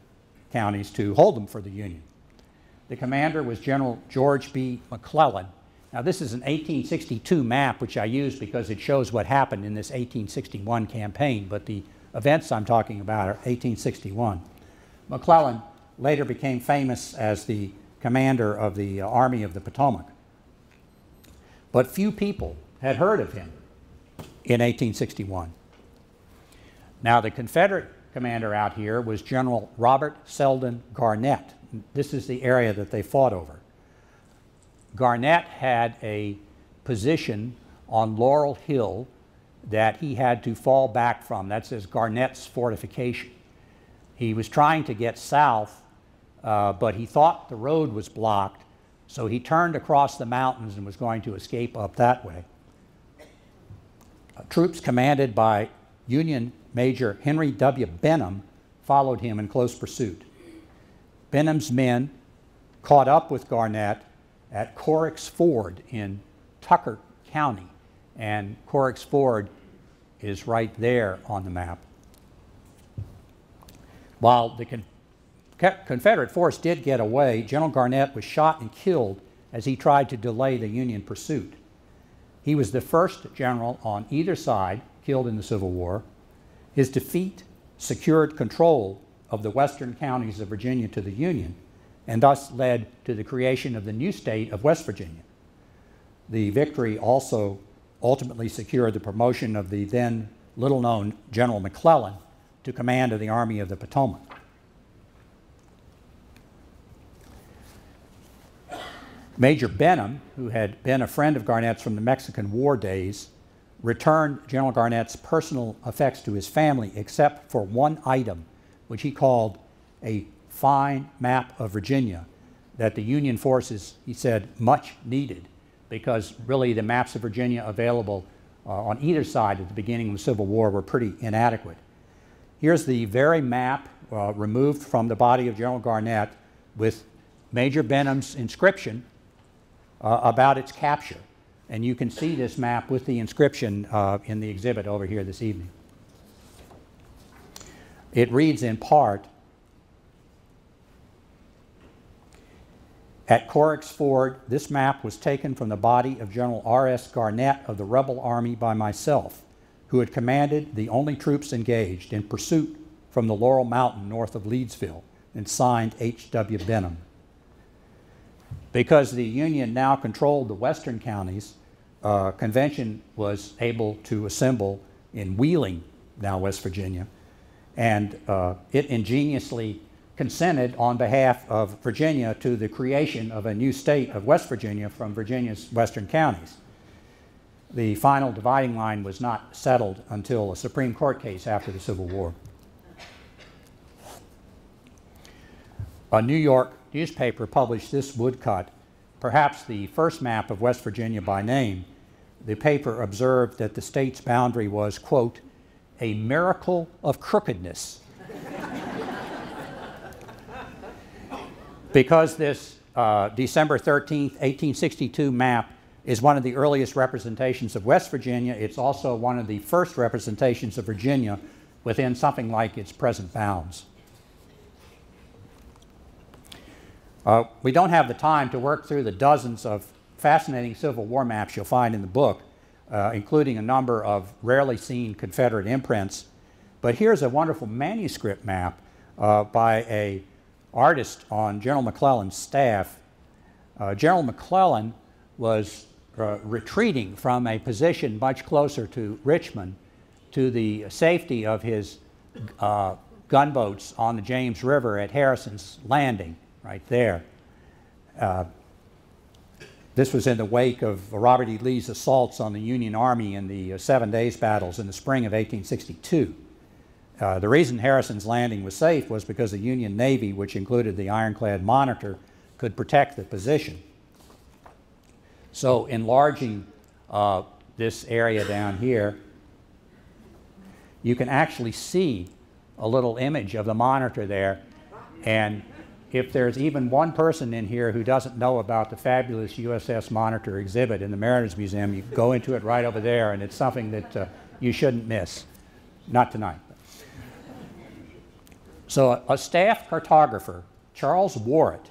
counties to hold them for the Union. The commander was General George B. McClellan. Now, this is an 1862 map, which I use because it shows what happened in this 1861 campaign, but the events I'm talking about are 1861. McClellan later became famous as the commander of the Army of the Potomac. But few people had heard of him in 1861. Now, the Confederate commander out here was General Robert Selden Garnett. This is the area that they fought over. Garnett had a position on Laurel Hill that he had to fall back from. That's his Garnett's fortification. He was trying to get south, but he thought the road was blocked, so he turned across the mountains and was going to escape up that way. Troops commanded by Union Major Henry W. Benham followed him in close pursuit. Benham's men caught up with Garnett at Corrick's Ford in Tucker County, and Corrick's Ford is right there on the map. While the Confederate force did get away, General Garnett was shot and killed as he tried to delay the Union pursuit. He was the first general on either side killed in the Civil War. His defeat secured control of the western counties of Virginia to the Union, and thus led to the creation of the new state of West Virginia. The victory also ultimately secured the promotion of the then little-known General McClellan to command of the Army of the Potomac. Major Benham, who had been a friend of Garnett's from the Mexican War days, returned General Garnett's personal effects to his family, except for one item, which he called a fine map of Virginia that the Union forces, he said, much needed, because really the maps of Virginia available on either side at the beginning of the Civil War were pretty inadequate. Here's the very map removed from the body of General Garnett with Major Benham's inscription about its capture. And you can see this map with the inscription in the exhibit over here this evening. It reads in part, "At Corrick's Ford, this map was taken from the body of General R.S. Garnett of the rebel army by myself, who had commanded the only troops engaged in pursuit from the Laurel Mountain north of Leedsville, and signed H.W. Benham." Because the Union now controlled the western counties, convention was able to assemble in Wheeling, now West Virginia, and it ingeniously consented on behalf of Virginia to the creation of a new state of West Virginia from Virginia's western counties. The final dividing line was not settled until a Supreme Court case after the Civil War. A New York newspaper published this woodcut, perhaps the first map of West Virginia by name. The paper observed that the state's boundary was, quote, "a miracle of crookedness." Because this December 13th, 1862 map is one of the earliest representations of West Virginia, it's also one of the first representations of Virginia within something like its present bounds. We don't have the time to work through the dozens of fascinating Civil War maps you'll find in the book, including a number of rarely seen Confederate imprints. But here's a wonderful manuscript map by an artist on General McClellan's staff. General McClellan was retreating from a position much closer to Richmond to the safety of his gunboats on the James River at Harrison's Landing, right there. This was in the wake of Robert E. Lee's assaults on the Union Army in the 7 Days battles in the spring of 1862. The reason Harrison's Landing was safe was because the Union Navy, which included the ironclad Monitor, could protect the position. So enlarging this area down here, you can actually see a little image of the Monitor there. And if there's even one person in here who doesn't know about the fabulous USS Monitor exhibit in the Mariners Museum, you go into it right over there, and it's something that you shouldn't miss. Not tonight. So a staff cartographer, Charles Warrett,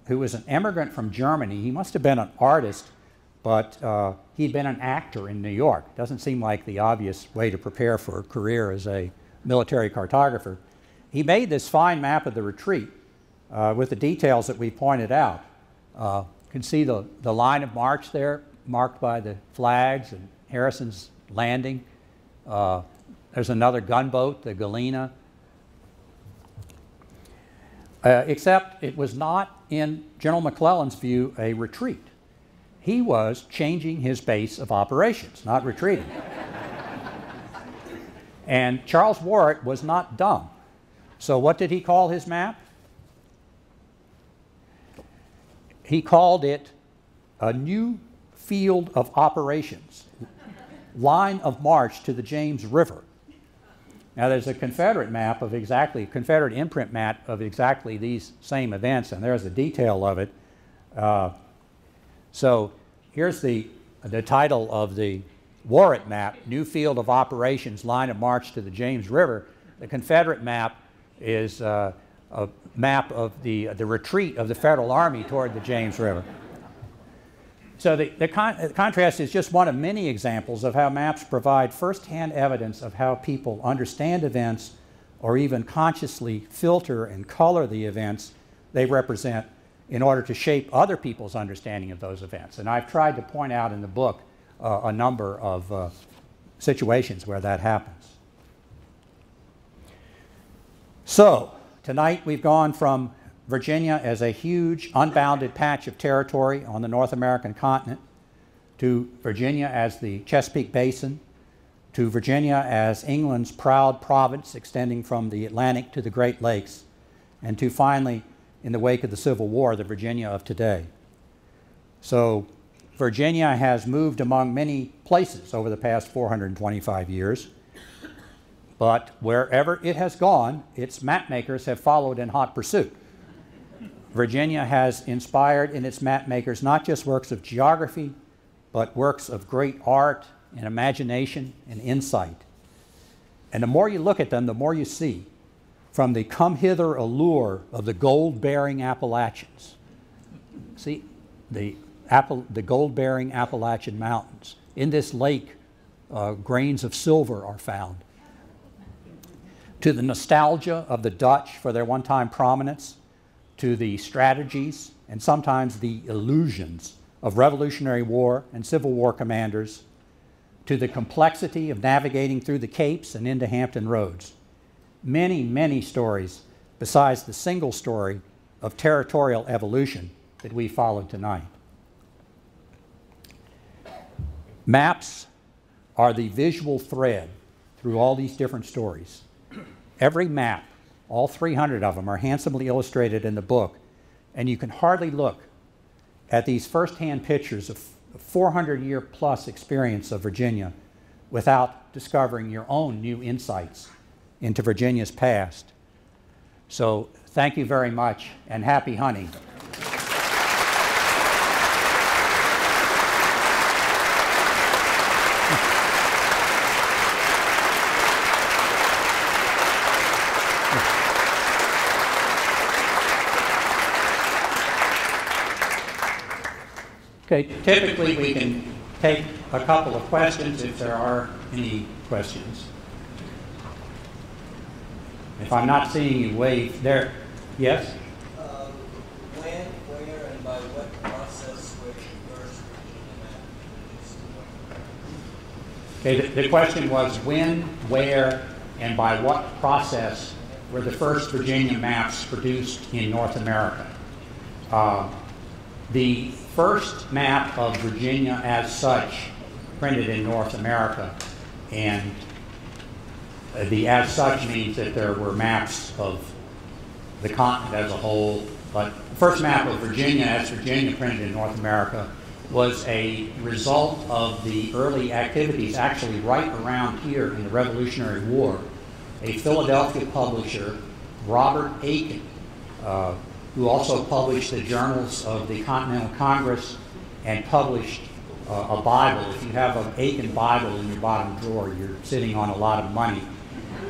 who was an immigrant from Germany, he must have been an artist, but he'd been an actor in New York. Doesn't seem like the obvious way to prepare for a career as a military cartographer. He made this fine map of the retreat with the details that we pointed out. You can see the line of march there, marked by the flags and Harrison's Landing. There's another gunboat, the Galena. Except it was not, in General McClellan's view, a retreat. He was changing his base of operations, not retreating. And Charles Warrett was not dumb. So what did he call his map? He called it a new field of operations, line of march to the James River. Now there's a Confederate map of exactly, Confederate imprint map of exactly these same events, and there's a detail of it. So here's the title of the Warrett map, New Field of Operations, Line of March to the James River. The Confederate map is a map of the retreat of the Federal Army toward the James River. So the contrast is just one of many examples of how maps provide first-hand evidence of how people understand events or even consciously filter and color the events they represent in order to shape other people's understanding of those events. And I've tried to point out in the book a number of situations where that happens. So tonight we've gone from Virginia as a huge, unbounded patch of territory on the North American continent, to Virginia as the Chesapeake Basin, to Virginia as England's proud province extending from the Atlantic to the Great Lakes, and to finally, in the wake of the Civil War, the Virginia of today. So Virginia has moved among many places over the past 425 years, but wherever it has gone, its map makers have followed in hot pursuit. Virginia has inspired in its map makers not just works of geography, but works of great art and imagination and insight. And the more you look at them, the more you see, from the come hither allure of the gold-bearing Appalachians. See, the gold-bearing Appalachian Mountains. In this lake, grains of silver are found. To the nostalgia of the Dutch for their one-time prominence, to the strategies and sometimes the illusions of Revolutionary War and Civil War commanders, to the complexity of navigating through the Capes and into Hampton Roads. Many, many stories besides the single story of territorial evolution that we followed tonight. Maps are the visual thread through all these different stories. Every map, all 300 of them, are handsomely illustrated in the book, and you can hardly look at these first-hand pictures of 400-year-plus experience of Virginia without discovering your own new insights into Virginia's past. So thank you very much, and happy hunting. Okay, typically we can take a couple of questions if there are any questions. If I'm not seeing you wave there. Yes? When, where, and by what process were the first Virginia map produced? Okay, the question was when, where, and by what process were the first Virginia maps produced in North America? The first map of Virginia as such printed in North America, and the as such means that there were maps of the continent as a whole, but the first map of Virginia as Virginia printed in North America was a result of the early activities actually right around here in the Revolutionary War. A Philadelphia publisher, Robert Aiken, who also published the journals of the Continental Congress and published a Bible. If you have an Aiken Bible in your bottom drawer, you're sitting on a lot of money.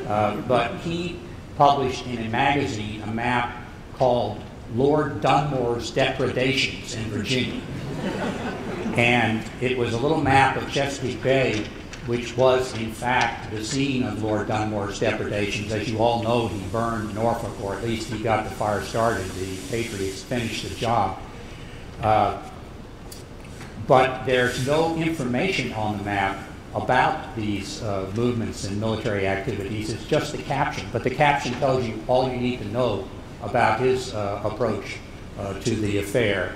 But he published in a magazine a map called Lord Dunmore's Depredations in Virginia. And it was a little map of Chesapeake Bay, which was in fact the scene of Lord Dunmore's depredations. As you all know, he burned Norfolk, or at least he got the fire started. The Patriots finished the job. But there's no information on the map about these movements and military activities. It's just the caption. But the caption tells you all you need to know about his approach to the affair,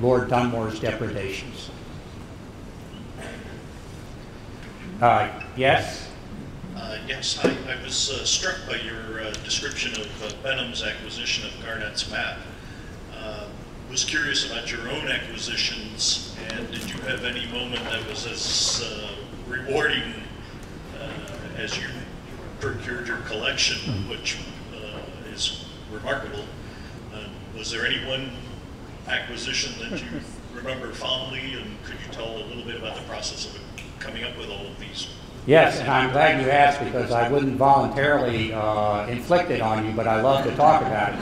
Lord Dunmore's depredations. Yes? Yes, I was struck by your description of Benham's acquisition of Garnett's map. Was curious about your own acquisitions, and did you have any moment that was as rewarding as you procured your collection, which is remarkable? Was there any one acquisition that you remember fondly, and could you tell a little bit about the process of coming up with all of these? Yes, and I'm glad you asked because I wouldn't voluntarily inflict it on you, but I love to talk about it.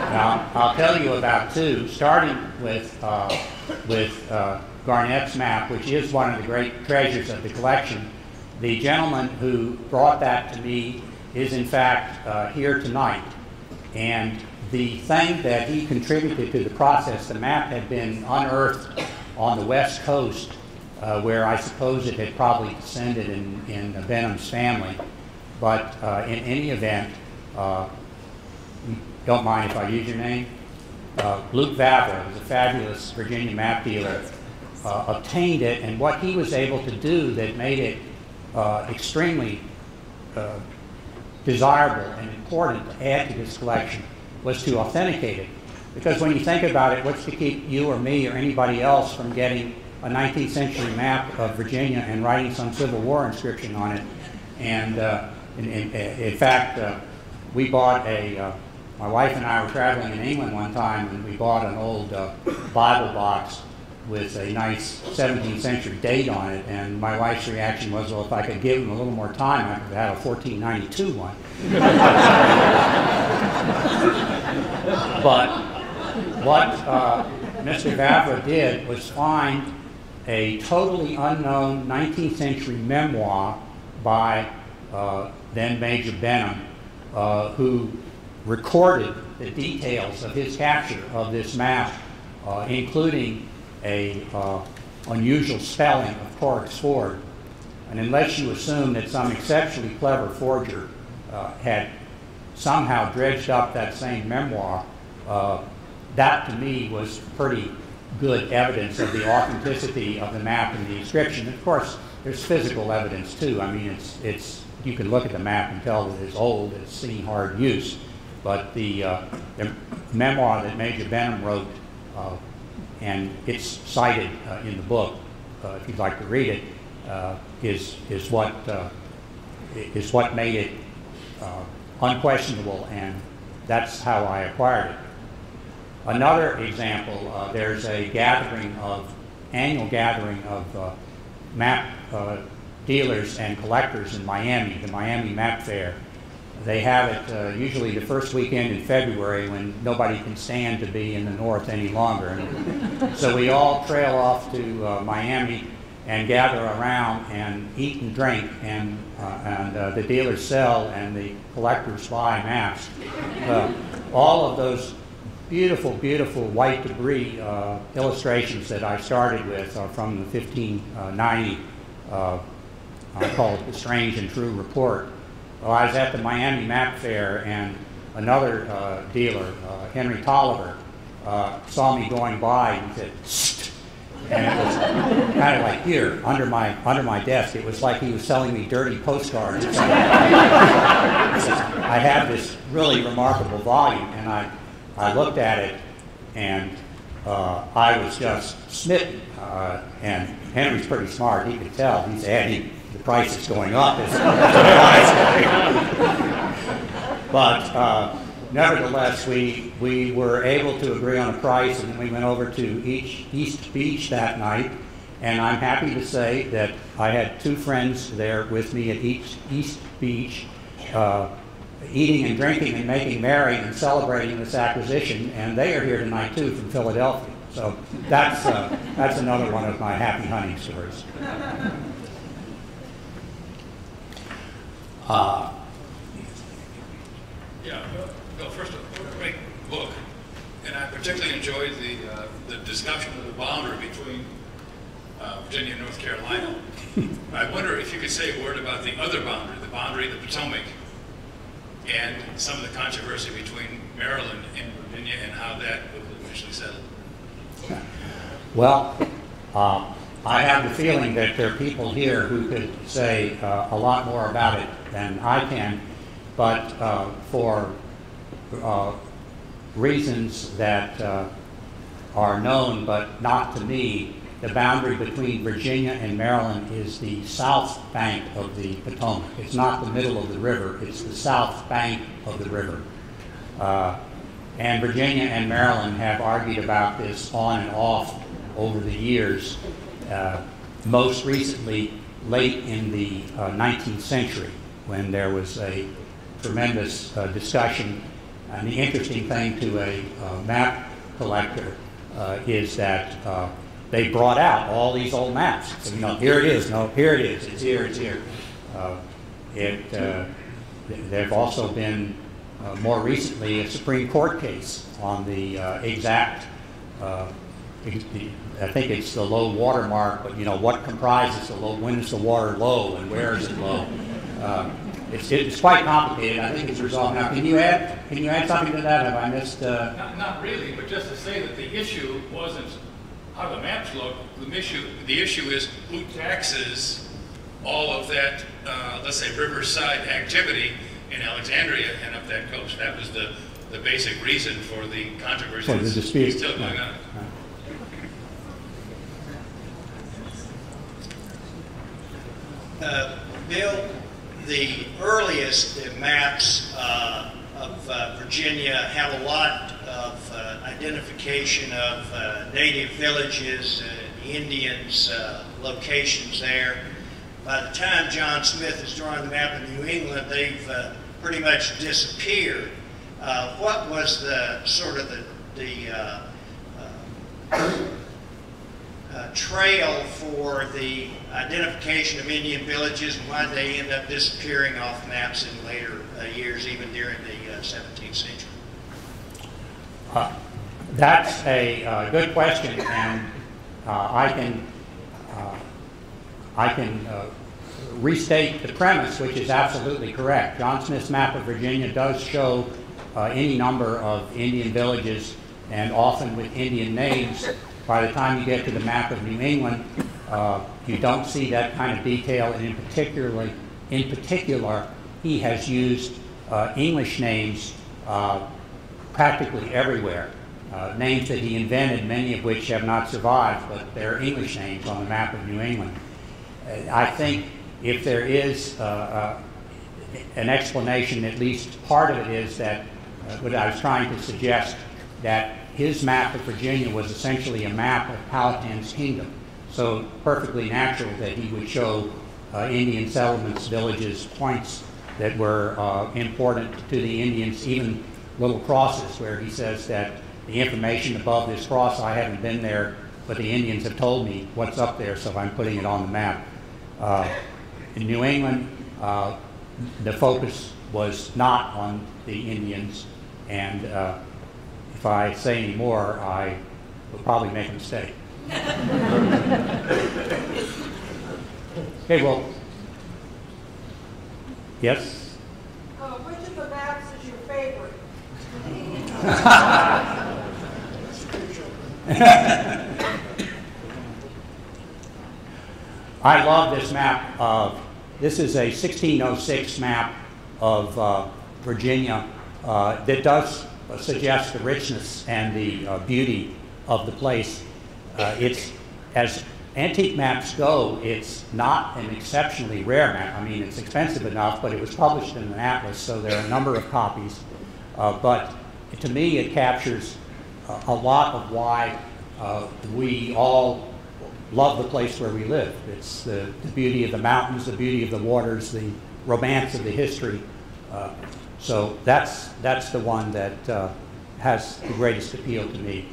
Now, I'll tell you about two, starting with Garnett's map, which is one of the great treasures of the collection. The gentleman who brought that to me is in fact here tonight. And the thing that he contributed to the process, the map had been unearthed on the West Coast, where I suppose it had probably descended in Benham's family. But in any event, don't mind if I use your name? Luke Vavra, who's a fabulous Virginia map dealer, obtained it, and what he was able to do that made it extremely desirable and important to add to this collection was to authenticate it. Because when you think about it, what's to keep you or me or anybody else from getting a 19th century map of Virginia and writing some Civil War inscription on it? And in fact, we bought my wife and I were traveling in England one time, and we bought an old Bible box with a nice 17th century date on it, and my wife's reaction was, well, if I could give him a little more time, I could have had a 1492 one. But what Mr. Vavra did was find a totally unknown 19th century memoir by then Major Benham, who recorded the details of his capture of this map, including a unusual spelling of Corrick's Ford. And unless you assume that some exceptionally clever forger had somehow dredged up that same memoir, that to me was pretty good evidence of the authenticity of the map and the inscription. Of course, there's physical evidence too. I mean, it's you can look at the map and tell that it's old, it's seen hard use. But the memoir that Major Benham wrote, and it's cited in the book, if you'd like to read it, is what made it unquestionable, and that's how I acquired it. Another example, there's a annual gathering of map dealers and collectors in Miami, the Miami Map Fair. They have it usually the first weekend in February when nobody can stand to be in the north any longer. And so we all trail off to Miami and gather around and eat and drink, and the dealers sell and the collectors buy maps. All of those beautiful, beautiful white debris illustrations that I started with are from the 1590, I call it the Strange and True Report. Well, I was at the Miami Map Fair, and another dealer, Henry Tolliver, saw me going by and said, "Shh," and it was kind of like here, under my desk. It was like he was selling me dirty postcards. I have this really remarkable volume, and I looked at it, and I was just smitten. And Henry's pretty smart. He could tell. He said, "Hey, the price is going up." But nevertheless, we were able to agree on a price, and we went over to East Beach that night. And I'm happy to say that I had two friends there with me at East Beach, eating and drinking and making merry and celebrating this acquisition, and they are here tonight too from Philadelphia. So that's another one of my happy hunting stories. Well, first of all, a great book, and I particularly enjoyed the discussion of the boundary between Virginia and North Carolina. I wonder if you could say a word about the other boundary, the boundary of the Potomac, and some of the controversy between Maryland and Virginia and how that was eventually settled. Well, I have the feeling that there are people here who could say a lot more about it than I can, but for reasons that are known but not to me, the boundary between Virginia and Maryland is the south bank of the Potomac. It's not the middle of the river, it's the south bank of the river. And Virginia and Maryland have argued about this on and off over the years, most recently late in the 19th century, when there was a tremendous discussion. And the interesting thing to a map collector is that they brought out all these old maps. So, you know, here it is, no, here it is, it's here, it's here. There have also been, more recently, a Supreme Court case on the exact, I think it's the low water mark, but you know, what comprises the low, when is the water low and where is it low? It's quite complicated. I think it's resolved now. Can you add something to that? Have I missed? Not really, but just to say that the issue wasn't how the maps look. The issue is who taxes all of that, let's say, riverside activity in Alexandria and up that coast. That was the basic reason for the controversy. For the dispute. Still going on. Bill, the earliest maps of Virginia have a lot of identification of native villages, Indians, locations there. By the time John Smith is drawing the map of New England, they've pretty much disappeared. What was the sort of the trail for the identification of Indian villages, and why did they end up disappearing off maps in later years, even during the 17th century? That's a good question, and I can restate the premise, which is absolutely correct. John Smith's map of Virginia does show any number of Indian villages, and often with Indian names. By the time you get to the map of New England, you don't see that kind of detail, and in particular, he has used English names practically everywhere. Names that he invented, many of which have not survived, but they're English names on the map of New England. I think if there is an explanation, at least part of it is that what I was trying to suggest, that his map of Virginia was essentially a map of Powhatan's kingdom. So perfectly natural that he would show Indian settlements, villages, points that were important to the Indians, even little crosses where he says that the information above this cross, I haven't been there, but the Indians have told me what's up there, so I'm putting it on the map. In New England, the focus was not on the Indians, and if I say any more, I will probably make a mistake. Okay, well, yes? Which of the maps is your favorite? I love this map. This is a 1606 map of Virginia that does suggest the richness and the beauty of the place. It's, as antique maps go, it's not an exceptionally rare map. I mean, it's expensive enough, but it was published in an atlas, so there are a number of copies. But to me, it captures a lot of why we all love the place where we live. It's the beauty of the mountains, the beauty of the waters, the romance of the history. So that's the one that has the greatest appeal to me.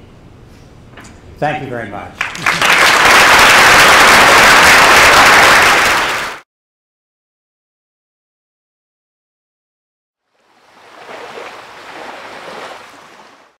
Thank you very much.